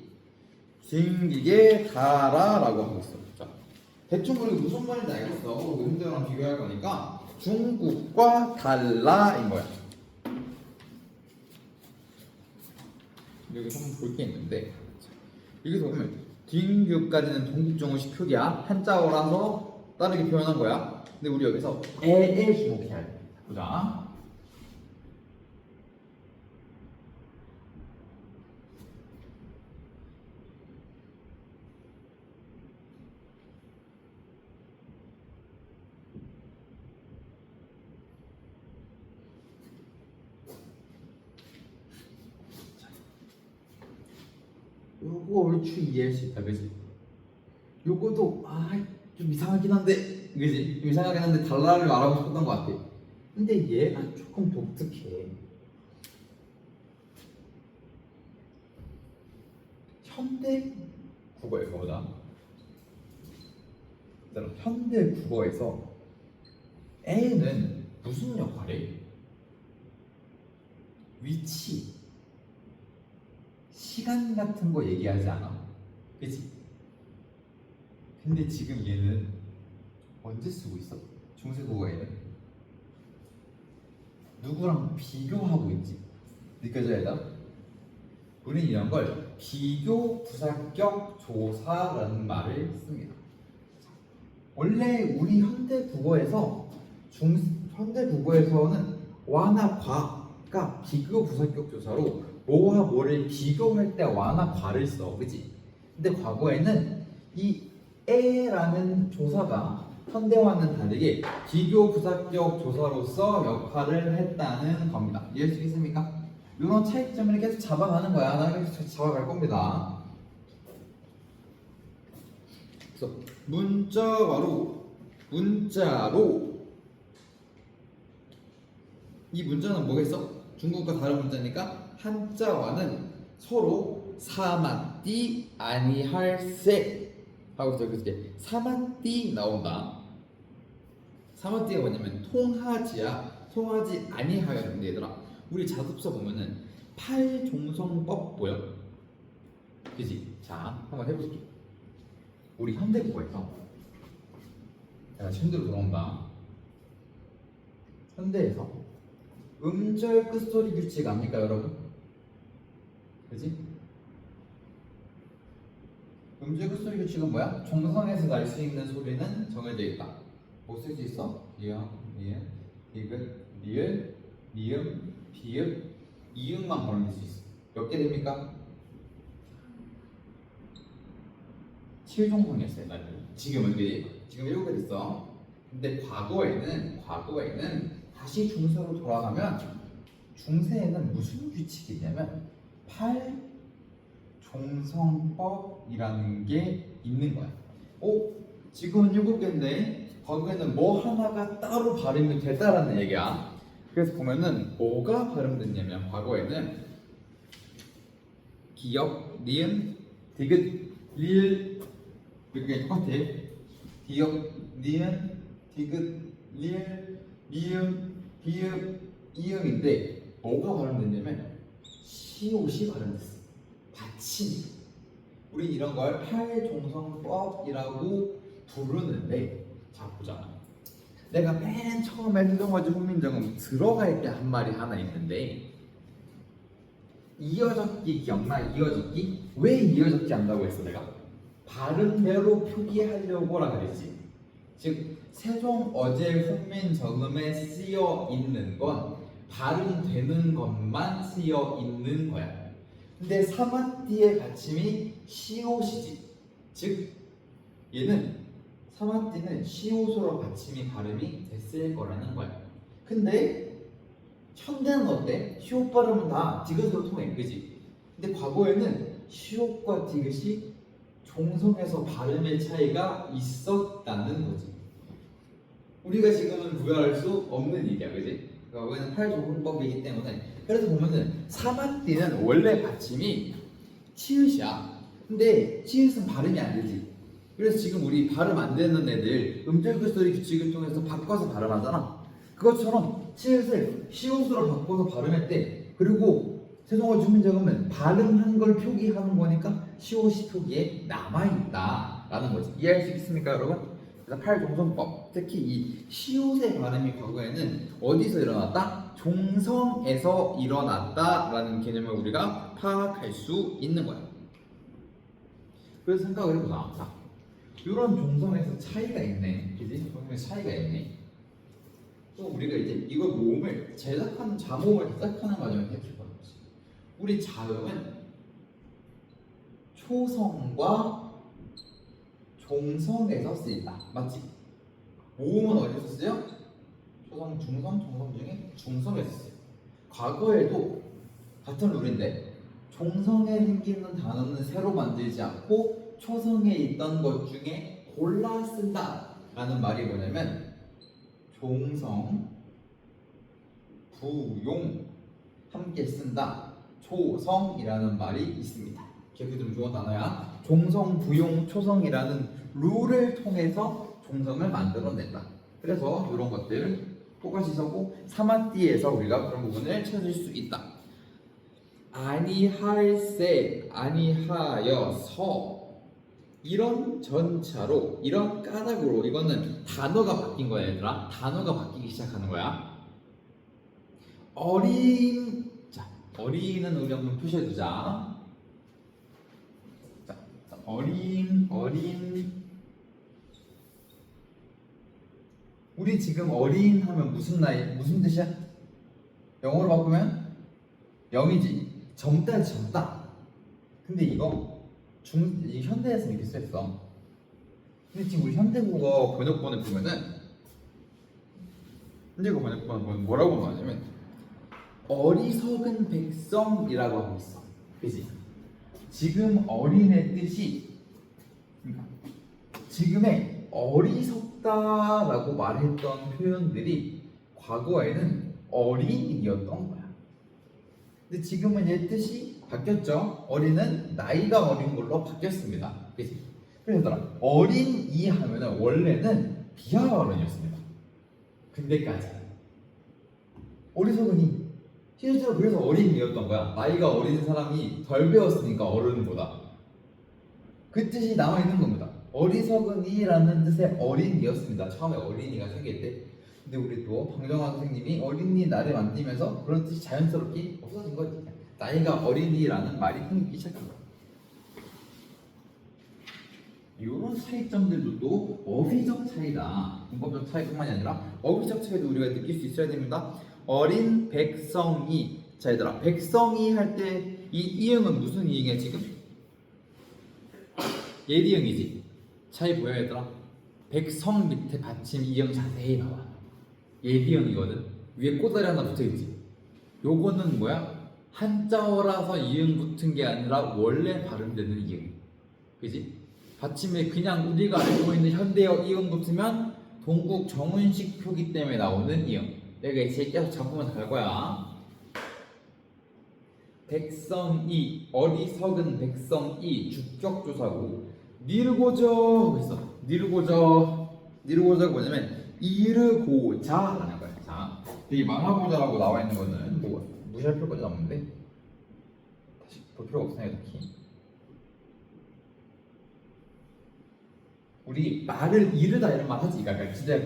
진기게 달아라고 하고 있어. 자, 대충 우리 무슨 말인지 알겠어. 음대랑 비교할 거니까 중국과 달라인 거야. 여기 한번 볼 게 있는데 여기서 보면 딩규까지는 동국정어식 표기야. 한자어라서 다르게 표현한 거야. 근데 우리 여기서 에에 주목해야 돼. 보자. 요거 얼추 이해할 수 있다, 그지? 요거도 좀 이상하긴 한데, 그지? 좀 이상하긴 한데 달라를 말하고 싶었던 것 같아. 근데 얘가 조금 독특해. 현대 국어에서 보자. 그다음 현대 국어에서 애는 무슨 역할을? 위치, 시간 같은 거 얘기하지 않아. 그치? 근데 지금 얘는 언제 쓰고 있어? 중세국어에는 누구랑 비교하고 있지? 느껴져야 돼? 우리는 이런 걸 비교 부사격 조사라는 말을 씁니다. 원래 우리 현대 국어에서는 와나 과가 비교 부사격 조사로 뭐와 뭐를 비교할 때 와나 과를 써, 그치? 근데 과거에는 이 에라는 조사가 현대와는 다르게 비교 부사격 조사로서 역할을 했다는 겁니다. 이해하시겠습니까? 이런 차이점을 계속 잡아가는 거야. 나는 계속 잡아갈 겁니다. 그래서 문자로 이 문자는 뭐겠어? 중국과 다른 문자니까 한자와는 서로 사마띠 아니할세 하고 저기 사마띠 나온다. 사마띠가 뭐냐면 통하지 아니하여는 얘들아. 우리 자습서 보면은 팔종성법 보여? 그지? 자, 한번 해볼게. 우리 현대국어에서 내가 현대로 들어온다. 현대에서 음절 끝소리 규칙 압니까, 여러분? 그지? 음절 끝소리 규칙은 뭐야? 종성에서 날 수 있는 소리는 정해져 있다. 뭐 쓸 수 있어? 이응, 미응, 디귿, 리을, 미음, 비읍, 이응만 발음될 수 있어. 몇 개 됩니까? 7종성이었어요, 옛날에. 지금은 지금 7개 됐어. 근데 과거에는 다시 중세로 돌아가면 중세에는 무슨 규칙이 있냐면 팔종성법이라는 게 있는 거야. 지금은 7개인데 과거에는 뭐 하나가 따로 발음이 됐다라는 얘기야. 그래서 보면은 뭐가 발음됐냐면 과거에는 기역, 리은, 디귿, 리을 이렇게 똑같아. 기역, 리은, 디귿, 리을, 미음, 비읍, 이음인데 뭐가 발음됐냐면 시옷이 발음됐어. 봤지? 받침. 우리 이런 걸 팔종성법이라고 부르는데, 자 보자. 내가 맨 처음에 세종과지 훈민정음 들어갈 때 한 말이 하나 있는데, 이어적기 기억나? 이어적기? 왜 이어적기 한다고 했어 내가? 발음대로 표기하려고라 그랬지. 즉 세종 어제 훈민정음에 쓰여 있는 건 발음되는 것만 쓰여 있는 거야. 근데 사마띠의 받침이 시옷이지. 즉 얘는 사마띠는 시옷으로 받침이 발음이 됐을 거라는 거야. 근데 현대는 어때? 시옷 발음은 다 디귿으로 통해, 그지? 근데 과거에는 시옷과 디귿이 종성에서 발음의 차이가 있었다는 거지. 우리가 지금은 구별할 수 없는 일이야, 그지? 과거에는 팔조문법이기 때문에. 그래서 보면은 사마띠는 원래 받침이 치읓이야. 근데 치읓은 발음이 안 되지. 그래서 지금 우리 발음 안 되는 애들 음절기 소리 규칙을 통해서 바꿔서 발음하잖아. 그것처럼 치읓을 시옷으로 바꿔서 발음했대. 그리고 세종어 주민정음은 발음한 걸 표기하는 거니까 시옷이 표기에 남아있다라는 거지. 이해할 수 있습니까, 여러분? 그래서 팔종성법, 특히 이 시옷의 발음이 과거에는 어디서 일어났다? 종성에서 일어났다라는 개념을 우리가 파악할 수 있는 거야. 그래서 생각을 해보자. 자, 이런 종성에서 차이가 있네, 그지? 종성에서 차이가 있네. 또 우리가 이제 이걸 모음을 제작하는 자모음을 제작하는 과정을 택해보는 거지. 우리 자음은 초성과 종성에서 쓰인다, 맞지? 모음은 어디서 쓰여? 초성, 중성, 종성 중에 중성에서 쓰여. 과거에도 같은 룰인데 종성에 생기는 단어는 새로 만들지 않고 초성에 있던 것 중에 골라 쓴다 라는 말이 뭐냐면 종성, 부용 함께 쓴다, 초성이라는 말이 있습니다. 기억이 좀 좋은 단어야. 종성, 부용, 초성이라는 룰을 통해서 종성을 만들어낸다. 그래서 이런 것들 또가시서고 사마띠에서 우리가 그런 부분을 찾을 수 있다. 아니할세, 아니하여서 이런 전차로, 이런 까닭으로, 이거는 단어가 바뀐 거야, 얘들아. 단어가 바뀌기 시작하는 거야. 어린, 자, 어린은 우리 한번 표시해두자. 자, 어린. 우리 지금 어린 하면 무슨 나이, 무슨 뜻이야? 영어로 바꾸면 0이지. 젊다. 근데 이거 이 현대에서 이렇게 쓰였어. 근데 지금 우리 현대국어 번역본을 보면은 현대국어 번역본을 보면 뭐라고 나오냐면 어리석은 백성이라고 하고 있어. 그지? 지금 어린의 뜻이 지금의 어리석다라고 말했던 표현들이 과거에는 어린이였던 거야. 근데 지금은 얘 뜻이 바뀌었죠. 어린은 나이가 어린 걸로 바뀌었습니다. 그치? 그래서 어린이 하면은 원래는 비하 발언이었습니다. 근데까지 어리석은이 실제로 그래서 어린이였던 거야. 나이가 어린 사람이 덜 배웠으니까 어른보다 그 뜻이 남아 있는 겁니다. 어리석은이라는 뜻의 어린이였습니다. 처음에 어린이가 생길 때. 근데 우리 또 방정환 선생님이 어린이 나를 만들면서 그런 뜻이 자연스럽게 없어진 거지. 나이가 어린이라는 말이 생기기 시작한 거야. 이런 차이점들도 또 어휘적 차이다. 문법적 차이뿐만이 아니라 어휘적 차이도 우리가 느낄 수 있어야 됩니다. 어린 백성이. 자, 얘들아, 백성이 할 때 이 이응은 무슨 이응이야 지금? 예디응이지. 차이 보여, 얘들아? 백성 밑에 받침 이응 자세히 봐봐. 예디응이거든. 위에 꼬다리 하나 붙어있지. 요거는 뭐야? 한자어라서 이응 붙은 게 아니라 원래 발음되는 이응. 그지? 받침에 그냥 우리가 알고 있는 현대어 이응 붙으면 동국 정운식 표기 때문에 나오는 이응. 내가 이제 계속 잡으면 갈 거야. 백성이, 어리석은 백성이 주격조사고 니르고저 그래서 니르고저가 뭐냐면 이르고자라는 거야. 자, 여기 망하고자라고 나와 있는 거는 뭐 무시할 필요가 없는데 다시 볼 필요가 없어요, 특히. 우리 말을 이르다 이런 말 하지. 그러니까 진짜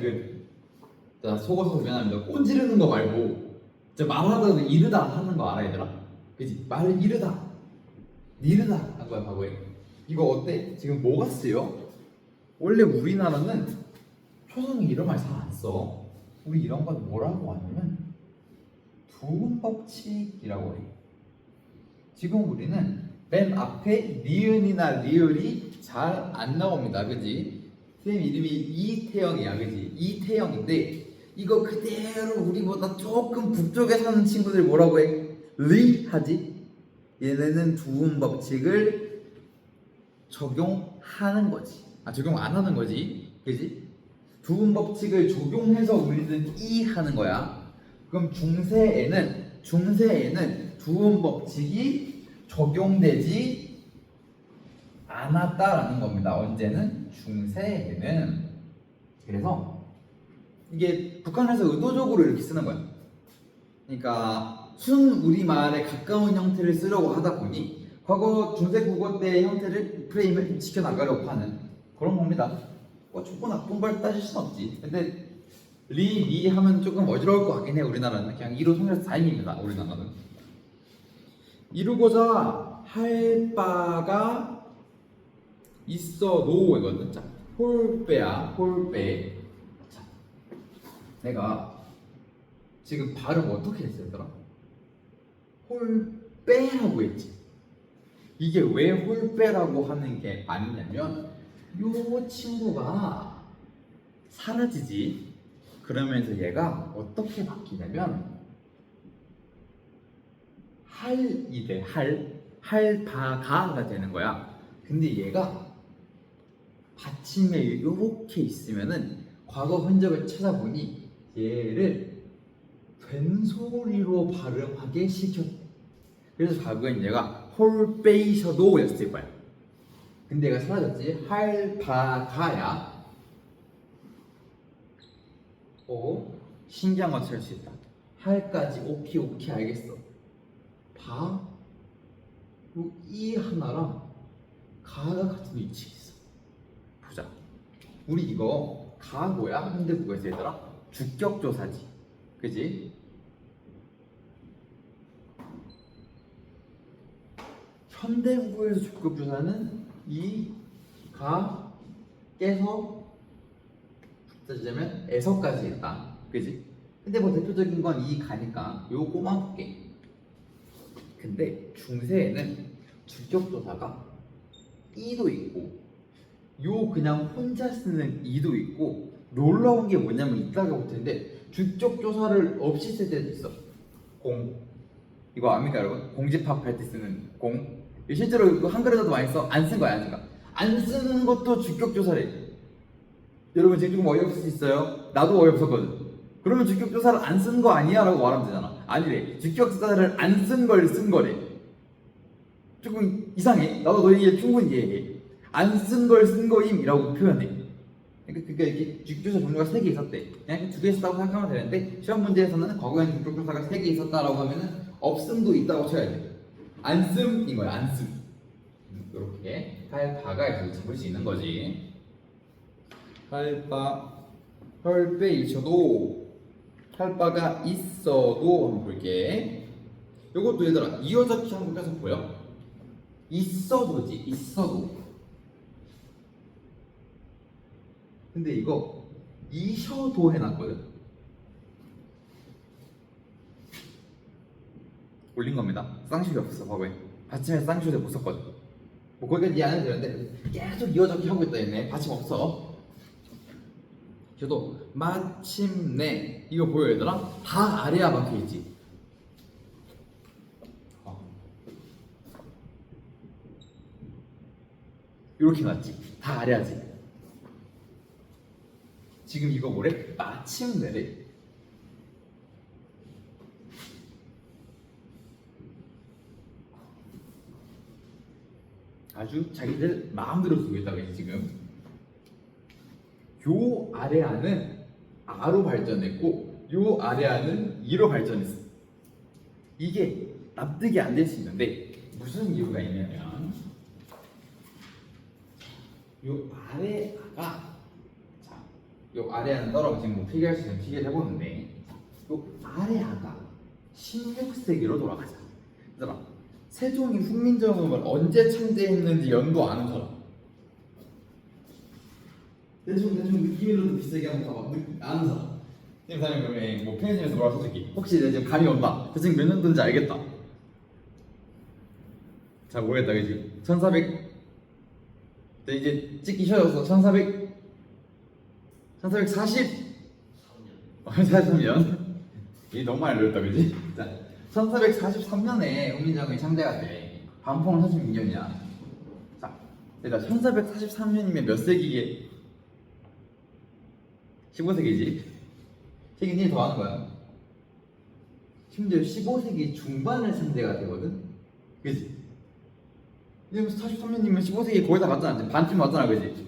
나 속어서 미안합니다. 꼬지르는 거 말고 진짜 말하다가 이르다 하는 거 알아 얘들아? 그지? 말을 이르다 니르다 한 거야 과거에. 이거 어때? 지금 뭐가 쓰여? 원래 우리나라는 초성이 이런 말 잘 안 써. 우리 이런 건 뭐라고 하냐면 두음법칙이라고 해. 지금 우리는 맨 앞에 니은이나 리을이 잘 안 나옵니다. 그지? 선생님 이름이 이태영이야. 그지? 이태영인데 이거 그대로 우리보다 조금 북쪽에 사는 친구들 뭐라고 해? 리 하지? 얘네는 두음 법칙을 적용하는 거지. 적용 안 하는 거지. 그지? 두음 법칙을 적용해서 우리는 이 하는 거야. 그럼 중세에는 두음 법칙이 적용되지 않았다라는 겁니다. 언제는? 중세에는. 그래서 이게 북한에서 의도적으로 이렇게 쓰는 거야. 그러니까 순 우리말에 가까운 형태를 쓰려고 하다 보니 과거 중세 국어 때의 형태를 프레임을 지켜나가려고 하는 그런 겁니다. 좋고 나쁜 걸 따질 순 없지. 근데 리 하면 조금 어지러울 것 같긴 해. 우리나라는 그냥 이로 통일해서 다행입니다. 우리나라는 이루고자 할 바가 있어도 이거는 자 홀빼야 홀빼. 자 내가 지금 발음 어떻게 했어요 얘들아? 홀빼라고 했지. 이게 왜 홀빼라고 하는 게 아니냐면 요 친구가 사라지지. 그러면서 얘가 어떻게 바뀌냐면 할이 돼. 할바가가 되는 거야. 근데 얘가 받침에 이렇게 있으면은 과거 흔적을 찾아보니 얘를 된소리로 발음하게 시켰대. 그래서 과거엔 얘가 홀베이셔도 였을 거야. 근데 얘가 사라졌지. 할바가야. 신기한 거 찾을 수 있다. 할까지 오키 알겠어. 바, 이 하나랑 가가 같은 위치에 있어. 보자. 우리 이거 가 뭐야? 현대국어에서 얘들아 주격조사지. 그지? 현대국어에서 주격조사는 이, 가, 깨서 따지자면 에서까지 있다. 그지? 근데 뭐 대표적인 건 이 가니까 요거만 볼게. 근데 중세에는 주격조사가 이도 있고 요 그냥 혼자 쓰는 이도 있고 놀라운 게 뭐냐면 이따가 볼 텐데 주격조사를 없이 쓸 때도 있어. 공 이거 압니까 여러분? 공집합할 때 쓰는 공. 실제로 이거 한글에서도 많이 써. 안 쓴 거야 안 쓴 거야. 안 쓰는 것도 주격조사래. 여러분 지금 조금 어이없을 수 있어요. 나도 어이없었거든. 그러면 주격조사를 안 쓴 거 아니야? 라고 말하면 되잖아. 아니래. 주격조사를 안 쓴 걸 쓴 거래. 조금 이상해. 나도 너 얘기 충분히 이해해. 안 쓴 걸 쓴 거임 이라고 표현해. 그러니까 이렇게 주격조사 종류가 3개 있었대. 그냥 2개 있었다고 생각하면 되는데 시험 문제에서는 과거에는 주격조사가 3개 있었다라고 하면은 없음도 있다고 쳐야 돼. 안 씀인 거야. 안 씀. 이렇게 할바가 이렇게 잡을 수 있는 거지. 할바 헐빼 있어도 할바가 있어도 한번 볼게. 요것도 얘들아 이어잡기 한번 해서 보여. 있어도지. 있어도. 근데 이거 이셔도 해놨거든. 올린 겁니다. 쌍식이 없었어 과거에. 받침에서 쌍식을 못 썼거든. 뭐 거기까지 이해 안 해도 되는데 계속 이어잡기 하고 있다 얘네. 받침 없어. 저도 마침내 이거 보여 얘들아? 다 아래야 박혀있지. 이렇게 놨지. 다 아래야지. 지금 이거 뭐래? 마침내래. 아주 자기들 마음대로 쓰고 있다고 지금. 요 아래아는 아로 발전했고 요 아래아는 이로 발전했어. 이게 납득이 안 될 수 있는데 무슨 이유가 있냐면 요 아래 아가 자, 요 아래 아는 따라오면 지금 뭐 필기할 수 있는 필기를 해보는데 요 아래 아가 16세기로 돌아가자. 얘들아, 세종이 훈민정음을 언제 창제했는지 연도 아는 사람? 대충 느낌으로도 비슷하게 한번 가봐. 아는 사람. 지금 사장님 뭐 편의점에서 뭐라 솔직히 혹시 내 지금 감이 온다. 대충 몇 년도인지 알겠다. 잘 모르겠다 그지? 1400 이제 찍기 쉬워졌어. 1440 43년 이게 너무 많이 늘었다 그지? 자, 1443년에 훈민정음이 창제가 돼. 반포는 46년이야. 자, 일단 1443년이면 몇 세기에 15세기지? 세기 1 더하는 거야. 심지어 15세기 중반을 상대가 되거든? 그지? 왜냐면 43년이면 15세기 거의 다 갔잖아. 반쯤 왔잖아, 그지?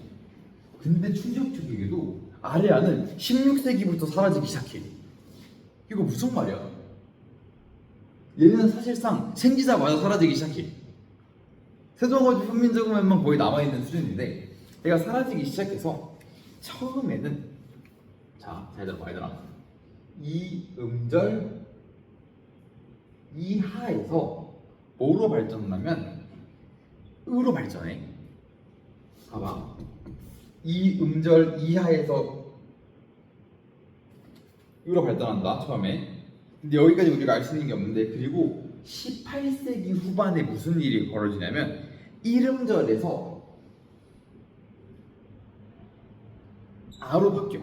근데 충격적이게도 아레아는 16세기부터 사라지기 시작해. 이거 무슨 말이야? 얘는 사실상 생기자마자 사라지기 시작해. 세종어지 훈민정음에만 거의 남아있는 수준인데 얘가 사라지기 시작해서 처음에는 잘 들어봐 얘들아. 이 음절 이하에서 뭐로 발전하면 으로 발전해. 봐봐. 이 음절 이하에서 으로 발전한다 처음에. 근데 여기까지 우리가 알 수 있는 게 없는데 그리고 18세기 후반에 무슨 일이 벌어지냐면 1음절에서 아로 바뀌어.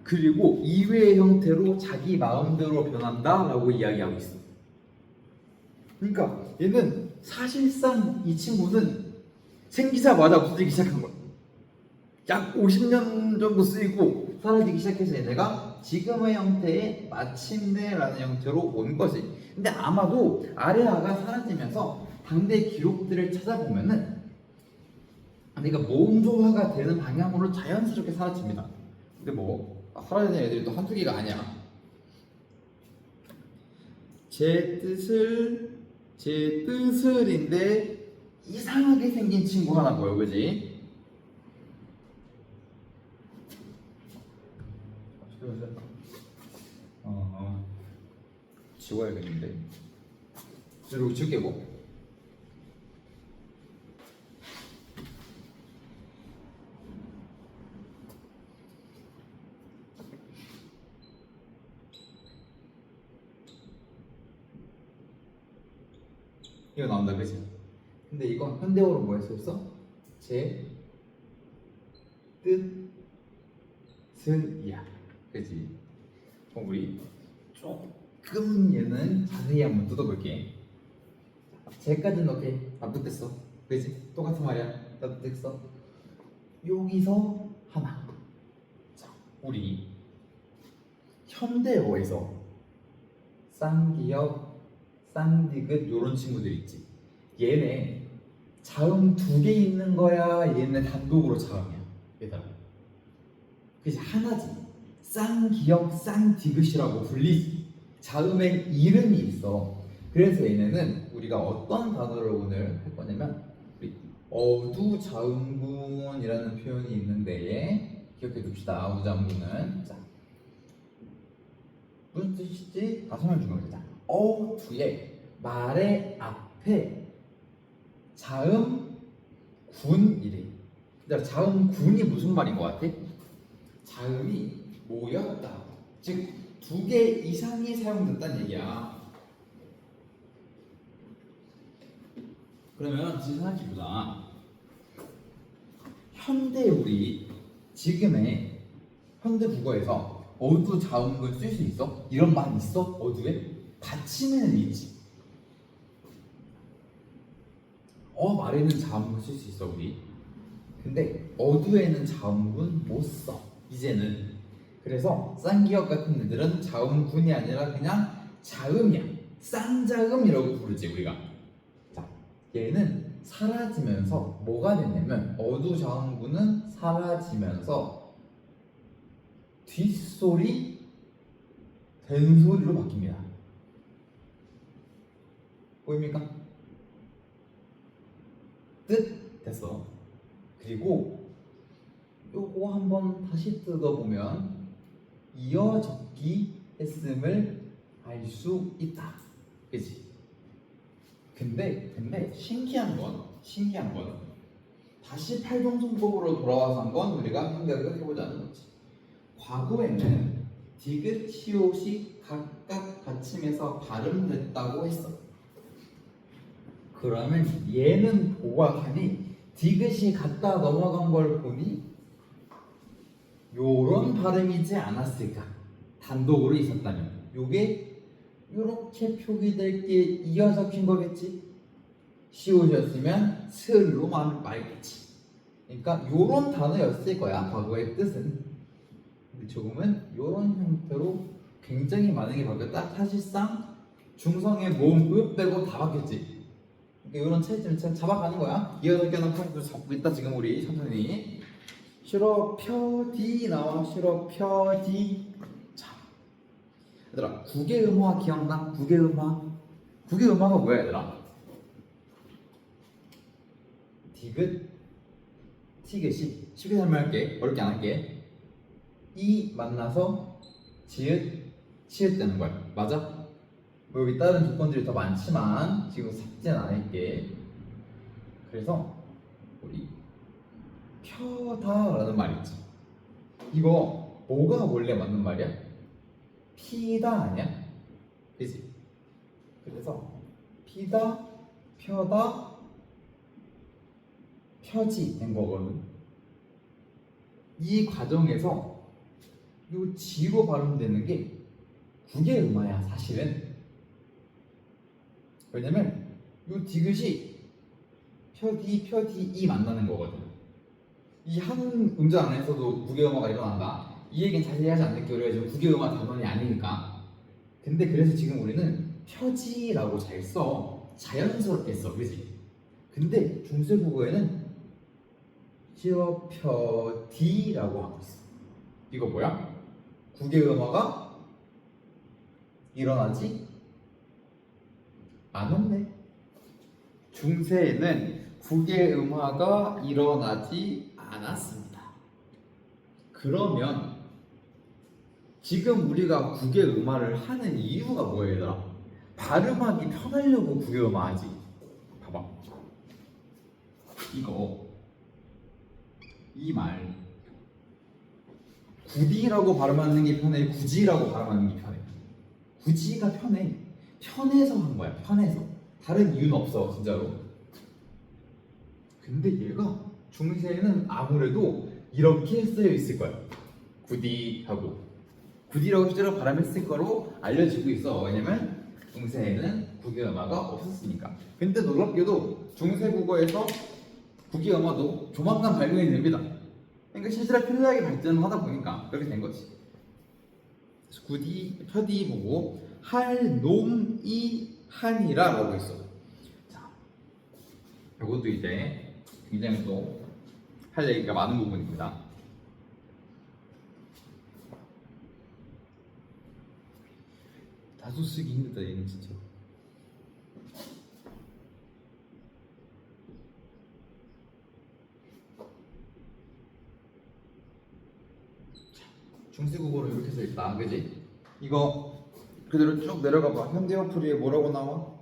그리고 이외의 형태로 자기 마음대로 변한다라고 이야기하고 있어. 그러니까 얘는 사실상 이 친구는 생기자마자 없어지기 시작한 거야. 약 50년 정도 쓰이고 사라지기 시작해서 얘네가 지금의 형태의 마침내라는 형태로 온 거지. 근데 아마도 아레아가 사라지면서 당대 기록들을 찾아보면은 내가 모음조화가 되는 방향으로 자연스럽게 사라집니다. 근데 뭐 사라지는 애들이 또 한두 개가 아니야. 제 뜻을인데 이상하게 생긴 친구 하나 보여, 그지? 지워야겠는데. 그리고 지울게고. 이거 나온다, 그치? 근데 이건 현대어로 뭐 했었어? 제 뜻은이야, 그치? 그럼 우리 조금 얘는 자세히 한번 뜯어볼게. 쟤까지는 오케이, 납득됐어, 그치? 똑같은 말이야, 납득됐어. 여기서 하나. 자, 우리 현대어에서 쌍기역, 쌍디귿 요런 친구들 있지. 얘네 자음 2개 있는 거야? 얘네 단독으로 자음이야. 얘들아. 그치, 하나지. 쌍기역, 쌍디귿이라고 불리지. 자음에 이름이 있어. 그래서 얘네는 우리가 어떤 단어를 오늘 할 거냐면 우리 어두자음군이라는 표현이 있는데 기억해 둡시다. 어두자음군은 자, 무슨 뜻이지? 다 설명 좀 해보자. 뒤에 말의 앞에 자음 군이래. 자음 군이 무슨 말인 것 같아? 자음이 모였다. 즉 2개 이상이 사용됐다는 얘기야. 그러면 지금 생각해보자. 현대 우리 지금의 현대 국어에서 어두 자음군 쓸 수 있어? 이런 말 있어? 어두에? 받침에는 있지. 말에는 자음군 쓸 수 있어 우리. 근데 어두에는 자음군 못 써. 이제는. 그래서 쌍기역 같은 애들은 자음군이 아니라 그냥 자음이야. 쌍자음이라고 부르지 우리가. 자, 얘는 사라지면서 뭐가 됐냐면 어두 자음군은 사라지면서 뒷소리 된소리로 바뀝니다. 보입니까? 뜻 됐어. 그리고 또 한 번 다시 뜯어보면 이어적기 했음을 알 수 있다. 그지? 근데 신기한 건 다시 팔동송법으로 돌아와서 한 건 우리가 생각을 해보자는 거지. 과거에는 디귿, 시옷이 각각 받침에서 발음됐다고 했어. 그러면 얘는 보아하니 디귿이 갖다 넘어간 걸 보니 요런 발음이지 않았을까? 단독으로 있었다면 요게 요렇게 표기될 게 이어 적힌 거겠지? 시옷이었으면 슬로 말겠지. 그러니까 요런 단어였을 거야, 과거의 뜻은. 근데 조금은 요런 형태로 굉장히 많은 게 바뀌었다. 사실상 중성의 모음, 읍 빼고 다 바뀌었지. 그러니까 요런 차이점을 잡아가는 거야. 이어 적혀놓은 포인트 잡고 있다. 지금 우리 천천히 실어 펴디 나와. 실어 펴디. 자, 얘들아, 국외음화 기억나? 국외음화가 뭐야, 얘들아? 디귿, 티귿이 쉽게 설명할게. 어렵게 안 할게. 이 만나서 지읒, 치읒 되는 거야. 맞아? 뭐 여기 다른 조건들이 더 많지만 지금 삭제는 안 할게. 그래서 우리 펴다라는 말 있지. 이거 뭐가 원래 맞는 말이야? 피다 아니야? 그지? 그래서 피다, 펴다, 펴지 된 거거든. 이 과정에서 요 지로 발음되는 게 국외음화야 사실은. 왜냐면 요 디귿이 펴디 만나는 거거든. 이 한 음절 안에서도 국외음화가 일어난다. 이 얘기는 자세히 하지 않을게. 우리가 지금 국외음화 단원이 아니니까. 근데 그래서 지금 우리는 펴지라고 잘 써. 자연스럽게 써. 그지? 근데 중세국어에는 시어 펴디라고 하고 있어. 이거 뭐야? 국외음화가 일어나지 않았네. 중세에는 국외음화가 일어나지 않았습니다. 그러면 지금 우리가 국외음화를 하는 이유가 뭐예요, 얘들아? 발음하기 편하려고 국외음화하지. 봐봐. 이 말 구디라고 발음하는 게 편해? 구지라고 발음하는 게 편해? 구지가 편해. 편해서 한 거야. 편해서. 다른 이유는 없어, 진짜로. 근데 얘가 중세에는 아무래도 이렇게 쓰여 있을 거야. 구디하고. 구디라고 실제로 발음했을 거로 알려지고 있어. 왜냐면 중세에는 국외음화가 없었으니까. 근데 놀랍게도 중세 국어에서 국외음화도 조만간 발견이 됩니다. 그러니까 실제로 편리하게 발전하다 보니까 그렇게 된 거지. 그래서 구디, 펴디 보고 할, 놈, 이, 한이라라고 있어. 자, 이것도 이제 굉장히 또 할 얘기가 많은 부분입니다. 다소 쓰기 힘들다 얘는 진짜. 중세국어로 이렇게 써 있다, 그지? 이거 그대로 쭉 내려가 봐. 현대어풀이에 뭐라고 나와?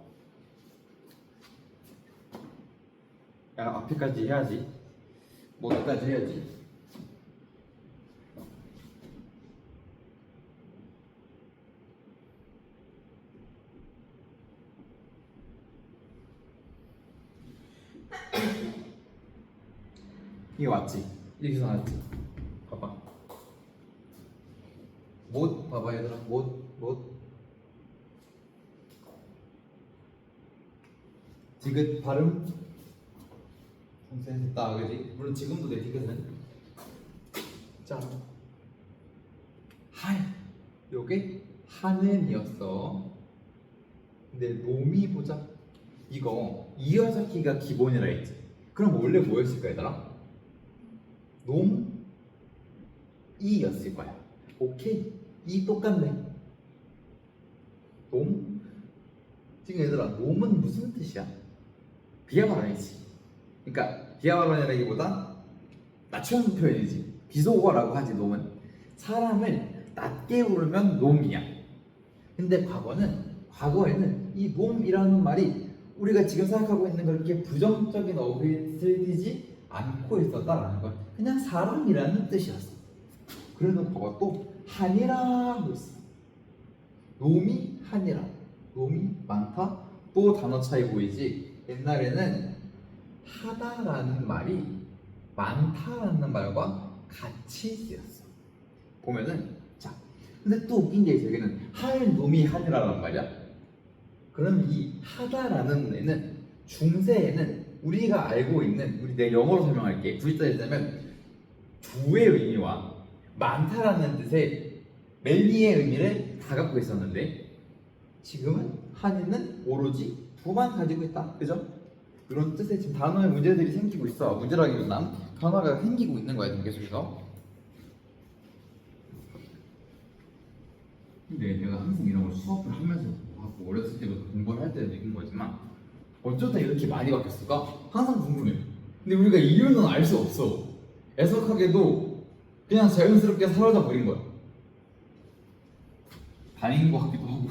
야, 앞에까지 해야지. 뭐까지 해야지. 이게 맞지? 이렇게 써놨지? 봐봐. 못 봐봐 얘들아. 못 디귿 발음 됐다, 그지? 물론 지금도 내 디귿은 자 할 요게 하는이었어. 근데 놈이 보자. 이거 이어잡기가 기본이라 했지. 그럼 원래 뭐였을까 얘들아? 놈 이였을 거야. 오케이, 이 똑같네. 놈 지금 얘들아, 놈은 무슨 뜻이야? 비하 발언이지. 그러니까 비하 발언이라기보다 낮추는 표현이지. 비속어라고 하지. 놈은 사람을 낮게 부르면 놈이야. 근데 과거에는 이 놈이라는 말이 우리가 지금 생각하고 있는 그렇게 부정적인 어휘를 쓰지 않고 있었다라는 거야. 그냥 사람이라는 뜻이었어. 그래놓고 또 한이라 하고 있어. 놈이 한이라. 놈이 많다. 또 단어 차이 보이지? 옛날에는 하다라는 말이 많다라는 말과 같이 쓰였어. 보면은 자, 근데 또 웃긴 게 있어. 여기는 할 놈이 한이라는 말이야. 그럼 이 하다라는 애는 중세에는 우리가 알고 있는 내 영어로 설명할게. 구시자되자면 두의 의미와 많다라는 뜻의 매니의 의미를 다 갖고 있었는데 지금은 한이는 오로지 두만 가지고 있다. 그죠? 이런 뜻의 지금 단어의 문제들이 생기고 있어. 문제라기보단 단어가 생기고 있는 거야. 계속해서. 근데 내가 항상 이런 걸 수업을 하면서 하고 어렸을 때부터 공부를 할 때도 느낀 거지만 어쩌다 이렇게 많이 바뀌었을까? 항상 궁금해. 근데 우리가 이유는 알 수 없어. 애석하게도 그냥 자연스럽게 사라져 버린 거야. 다행인 것 같기도 하고.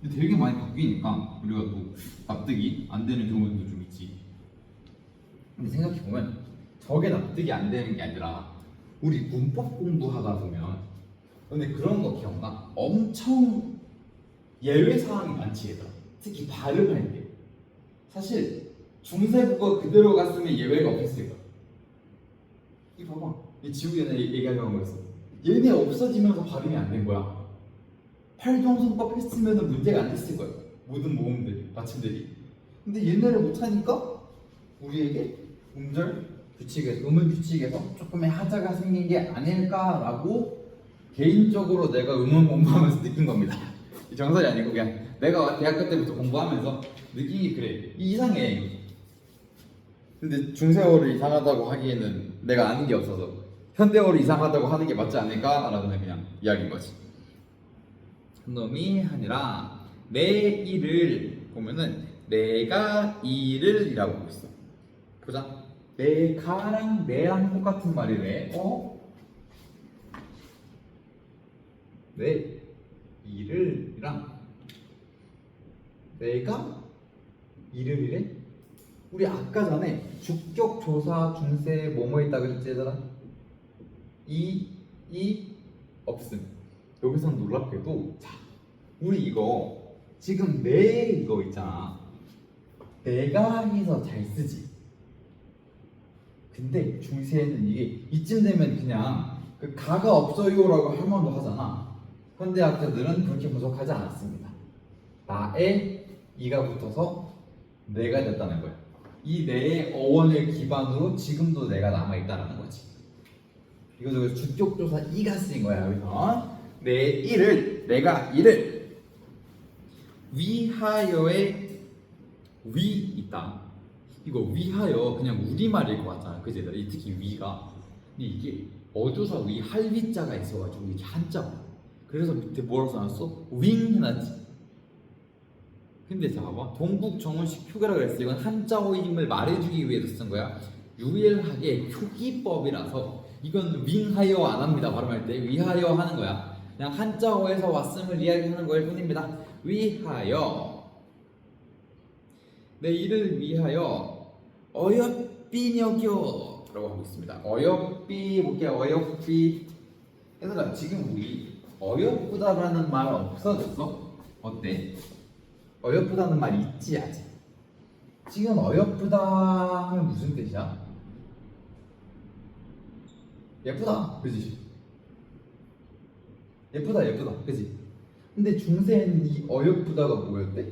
근데 되게 많이 바뀌니까 우리가 또 납득이 안 되는 경우도 좀 있지. 근데 생각해보면 저게 납득이 안 되는 게 아니라 우리 문법 공부하다 보면 근데 그런 거 기억나? 엄청 예외 사항이 많지 얘들아. 특히 발음할 때 사실 중세국어 그대로 갔으면 예외가 없었을 거야. 이 봐봐, 이 지우 얘네 얘기하려고 했어. 얘네 없어지면서 발음이 안 된 거야. 팔종손법 했으면 문제가 안 됐을 거야. 모든 모음들, 받침들이. 근데 얘네를 못하니까 우리에게 음절 규칙에서 음을 규칙에서 조금의 하자가 생긴 게 아닐까라고 개인적으로 내가 음원 공부하면서 느낀 겁니다. 이 정설이 아니고 그냥 내가 대학교 때부터 공부하면서 느낀 게 그래. 이상해. 근데 중세어를 이상하다고 하기에는 내가 아는 게 없어서 현대어를 이상하다고 하는 게 맞지 않을까라는 그냥 이야기인 거지. 놈이 아니라 내 일을 보면은 내가 일을 이라고 하고 있어. 보자. 내가랑 내랑 똑같은 말이래. 내 일을이랑 내가 일을 이래? 우리 아까 전에 주격 조사 중세 뭐뭐 있다 그랬지 얘들아? 이 없음. 여기선 놀랍게도 자 우리 이거 지금 내 이거 있잖아. 내가 해서 잘 쓰지. 근데 중세에는 이게 이쯤 되면 그냥 그 가가 없어요라고 할 만도 하잖아. 현대학자들은 그렇게 분석하지 않았습니다. 나에 이가 붙어서 내가 됐다는 거야. 이 내의 어원을 기반으로 지금도 내가 남아있다는 거지. 이거 주격조사 이가 쓰인 거야. 여기서 내 일을 내가 일을 위하여의 위 있다. 이거 위하여 그냥 우리말일 것 같잖아. 그지? 특히 위가 근데 이게 어조사 위 할위자가 있어가지고 이게 한자. 그래서 밑에 뭐라고 써놨어? 윙 해놨지. 근데 자 봐봐. 동국 정원식 표기라고 그랬어. 이건 한자어임을 말해주기 위해서 쓴 거야. 유일하게 표기법이라서 이건 윙하여 안 합니다. 발음할 때 위하여 하는 거야. 그냥 한자어에서 왔음을 이야기하는 거일 뿐입니다. 위하여 내 일을 위하여 어여삐 여겨 라고 하고 있습니다. 어여삐 볼게요. 어여삐. 얘들아 지금 우리 어여쁘다라는 말 없어졌어? 어때? 어여쁘다는 말 있지 아직? 지금 어여쁘다 하면 무슨 뜻이야? 예쁘다, 그지? 예쁘다, 예쁘다, 그지? 근데 중세에는 이 어여쁘다가 뭐였대?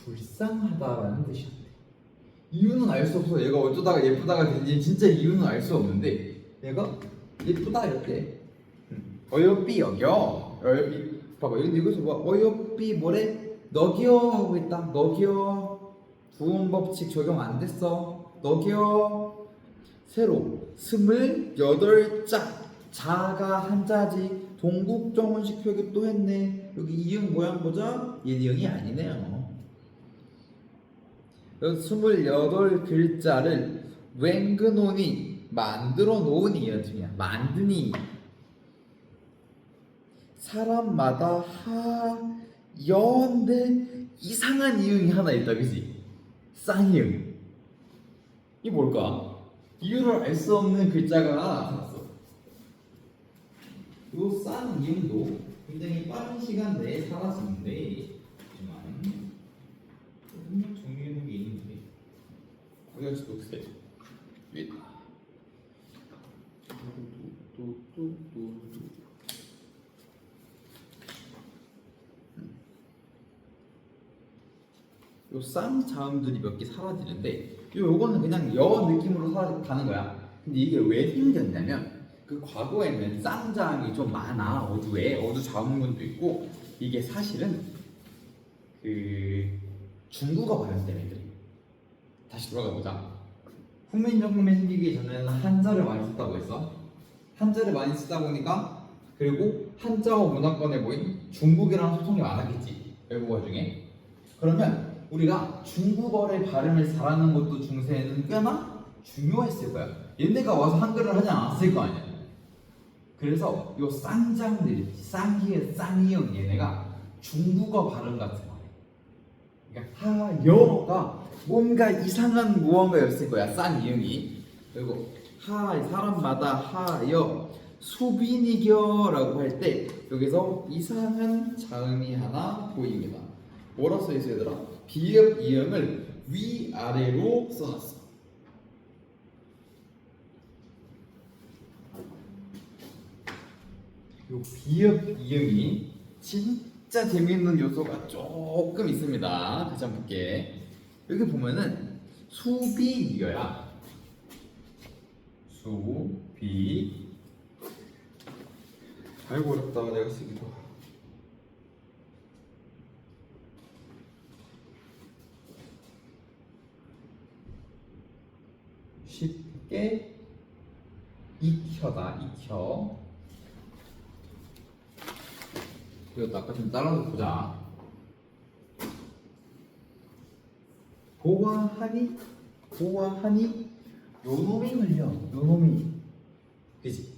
불쌍하다라는 뜻이었대. 이유는 알 수 없어. 얘가 어쩌다가 예쁘다가 된지 진짜 이유는 알 수 없는데 얘가 예쁘다였대. 어여삐 여겨. 어여삐 봐봐. 근데 여기서 뭐 어여삐 뭐래? 너겨 하고 있다. 너겨. 부음 법칙 적용 안 됐어. 너겨. 새로 28자 자가 한자지. 동국정원식 표기 또 했네. 여기 이응 모양 보자. 이응이 아니네요. 28글자를 웬그노니 만들어 놓으니 이런 뜻이야. 만드니. 사람마다 하연데 이상한 이응이 하나 있다, 그지? 쌍이응. 이게 뭘까? 이유를 알 수 없는 글자가 하나 나타났어. 요 쌍이응도 굉장히 빠른 시간 내에 사라지는데, 하지만 분명 정리해놓은 게 있는데 어디 갈지 녹색 위에 요 쌍자음들이 몇 개 사라지는데 요거는 그냥 여 느낌으로 가는 거야. 근데 이게 왜 생겼냐면 그 과거에는 쌍자음이 좀 많아. 어두에 어두 자음군도 있고 이게 사실은 그 중국어 발음 때문에 그래. 다시 돌아가 보자. 훈민정음이 생기기 전에는 한자를 많이 썼다고 했어. 한자를 많이 쓰다 보니까 그리고 한자어 문화권에 모인 중국이랑 소통이 많았겠지. 외국어 중에. 그러면 우리가 중국어의 발음을 잘하는 것도 중세에는 꽤나 중요했을 거야. 얘네가 와서 한글을 하지 않았을 거 아니야. 그래서 요 쌍장들, 쌍기의 쌍이응 얘네가 중국어 발음 같은 거야. 그러니까 하여가 뭔가 이상한 무언가였을 거야. 쌍이응이. 그리고 사람마다 하여 수빈이겨라고 할 때 여기서 이상한 자음이 하나 보입니다. 뭐라 써있어 얘들아? 비읍 이음을 위아래로 써놨어. 요 비읍 이음이 진짜 재미있는 요소가 조금 있습니다. 다시 한번 볼게. 여기 보면은 수비이겨야 수비. 아이고 어렵다 내가 쓰기도. 쉽게 익혀다 익혀. 이것도 아까 좀 따라서 보자. 보아하니 요놈이 걸려. 요놈이 그지?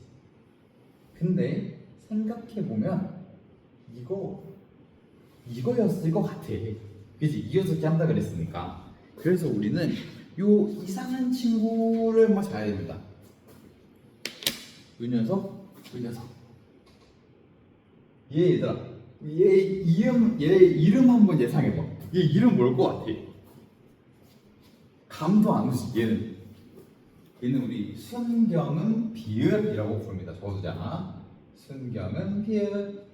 근데 생각해보면 이거였을 것 같아. 그지? 이어서 한다 그랬으니까. 그래서 우리는 요 이상한 친구를 한번 잘 됩니다. 요 녀석. 얘들아, 얘 이름 한번 예상해봐. 얘 이름 뭘 것 같아? 감도 안 오지. 얘는 우리 순경은 비읍이라고 부릅니다. 저주잖아. 순경은 비읍.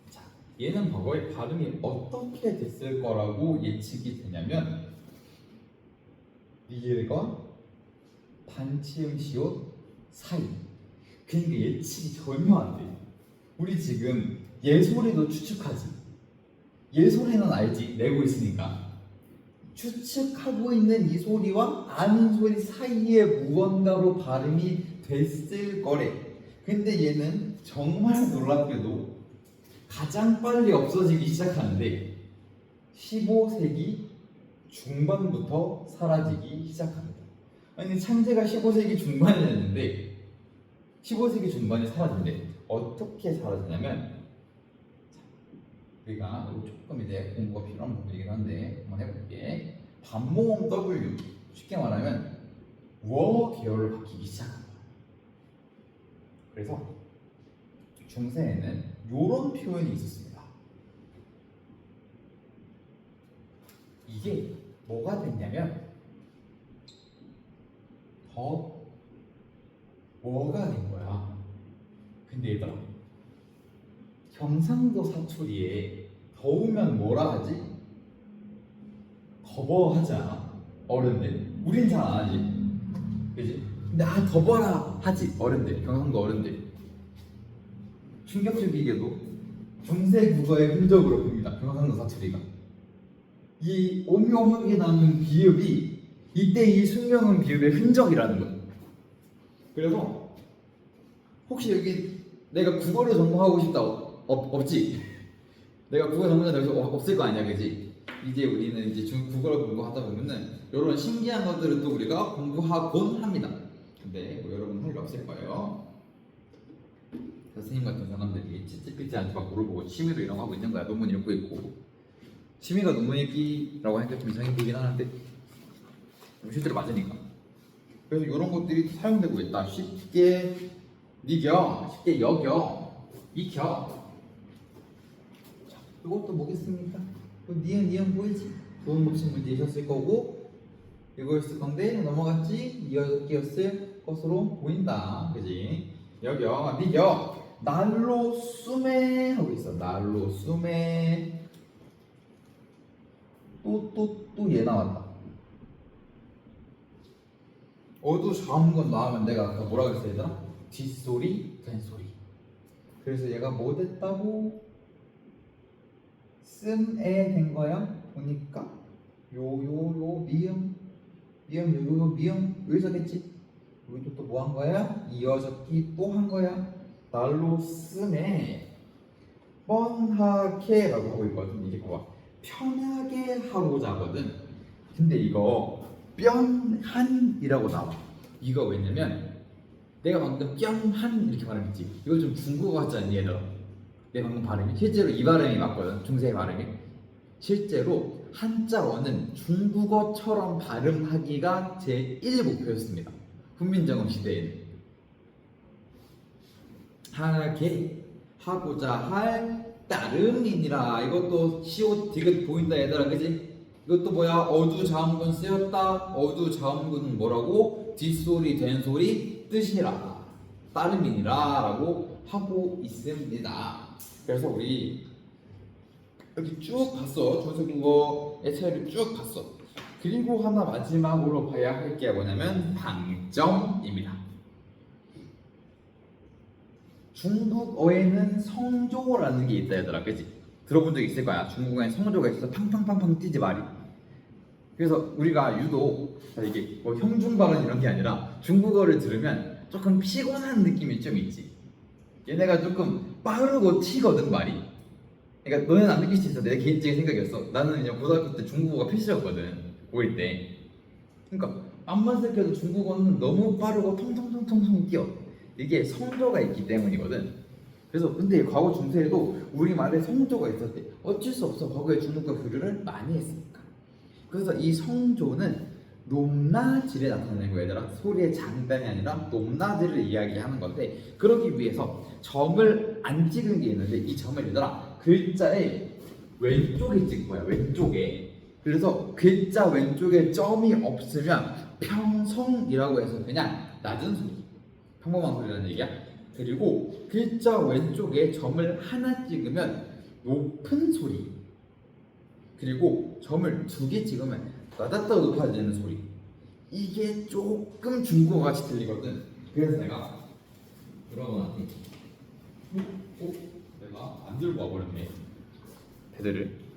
자, 얘는 과거에 발음이 어떻게 됐을 거라고 예측이 되냐면 리을과 반치음 시옷 사이. 그러니까 예측이 전혀 안 돼. 우리 지금 예소리도 추측하지. 예소리는 알지. 내고 있으니까. 추측하고 있는 이 소리와 아는 소리 사이에 무언가로 발음이 됐을 거래. 근데 얘는 정말 놀랍게도 가장 빨리 없어지기 시작하는데 15세기 중반부터 사라지기 시작합니다. 아니 창제가 15세기 중반에 됐는데 15세기 중반에 사라진대. 어떻게 사라지냐면 우리가 조금 이제 공부가 필요한 부분이긴 한데 한번 해볼게. 반모음 W 쉽게 말하면 워 계열로 바뀌기 시작합니다. 그래서 중세에는 이런 표현이 있었습니다. 이게 뭐가 됐냐면 더 뭐가 된 거야. 근데 얘들아 경상도 사투리에 더우면 뭐라 하지? 더버 하지 않아? 어른들. 우린 잘 안 하지. 그지? 근데 더버라 하지. 어른들. 경상도 어른들. 충격적이게도 중세 국어의 흔적으로 봅니다. 경상도 사투리가. 이 오묘하게 나는 비읍이 이때 이 순명한 비읍의 흔적이라는 거예요. 그래서 혹시 여기 내가 국어를 전공하고 싶다 없지? 내가 국어 전공자 여기서 없을 거 아니야, 그지? 이제 우리는 이제 중국어를 공부하다 보면은 이런 신기한 것들을 또 우리가 공부하곤 합니다. 근데 뭐 여러분 할 일 없을 거예요. 선생님 같은 사람들이 찌찌삐찌한테 막 물어보고 취미로 이런 거 하고 있는 거야. 논문 읽고 있고. 취미가 논문 읽기라고 하니까 좀 이상해 보이긴 하는데 실제로 맞으니까. 그래서 이런 것들이 사용되고 있다. 쉽게 니겨, 쉽게 여겨, 익혀. 자, 이것도 뭐겠습니까? 니은 보이지? 좋은 복식 문제이셨을 거고 이거였을 건데 넘어갔지? 이었을 것으로 보인다. 그지? 여겨, 니겨. 날로 수메 하고 있어. 날로 수메. 또 얘 나왔다. 어두 좌음건 나오면 내가 아까 뭐라 그랬어 얘들아? 뒷소리, 된소리. 그래서 얘가 뭐 됐다고? 씀에 된 거야? 보니까 요 미음 요 미음 여기서 됐지? 여기도 또 뭐 한 거야? 이어졌기 또 한 거야? 날로 씀에 뻔하게 라고 하고 있거든. 이게 뭐야? 편하게 하고자 하거든. 근데 이거 뿅한이라고 나와. 이거 왜냐면 내가 방금 뿅한 이렇게 발음했지. 이거 좀 중국어 같지 않니 얘들아? 내 방금 발음이 실제로 이 발음이 맞거든. 중세 발음이. 실제로 한자어는 중국어처럼 발음하기가 제1 목표였습니다. 훈민정음 시대에는. 하게 하고자 할 따름이니라. 이것도 시옷 디귿 보인다 얘들아. 그지? 이것도 뭐야? 어두 자음군 쓰였다. 어두 자음군은 뭐라고? 뒷소리 된소리 뜻이라 따름이니라 라고 하고 있습니다. 그래서 우리 여기 쭉 봤어. 중세국어의 차이를 쭉 봤어. 그리고 하나 마지막으로 봐야 할 게 뭐냐면 방점입니다. 중국어에는 성조라는 게 있다 얘들아. 그치? 들어본 적 있을 거야. 중국어에는 성조가 있어서 팡팡팡팡 뛰지 말이. 그래서 우리가 유독 이게 뭐 형중 발언 이런 게 아니라 중국어를 들으면 조금 피곤한 느낌이 좀 있지. 얘네가 조금 빠르고 튀거든 말이. 그러니까 너네는 안 느낄 수 있어. 내 개인적인 생각이었어. 나는 그냥 고등학교 때 중국어가 필수였거든. 고1 때. 그러니까 암만 생각해도 중국어는 너무 빠르고 통통통통통 뛰어. 이게 성조가 있기 때문이거든. 그래서 근데 과거 중세에도 우리말에 성조가 있었대. 어쩔 수 없어. 과거에 중국과 교류를 많이 했으니까. 그래서 이 성조는 높낮이를 나타내는 거야 얘들아. 소리의 장단이 아니라 높낮이를 이야기하는 건데, 그러기 위해서 점을 안 찍은 게 있는데 이 점을 얘들아 글자의 왼쪽에 찍은 거야. 왼쪽에. 그래서 글자 왼쪽에 점이 없으면 평성이라고 해서 그냥 낮은 소리, 평범한 소리라는 얘기야. 그리고 글자 왼쪽에 점을 하나 찍으면 높은 소리, 그리고 점을 2개 찍으면 낮았다 높아지는 소리. 이게 조금 중국어 같이 들리거든. 그래서 내가 여러분한테 내가 안 들고 와버렸네 패드를.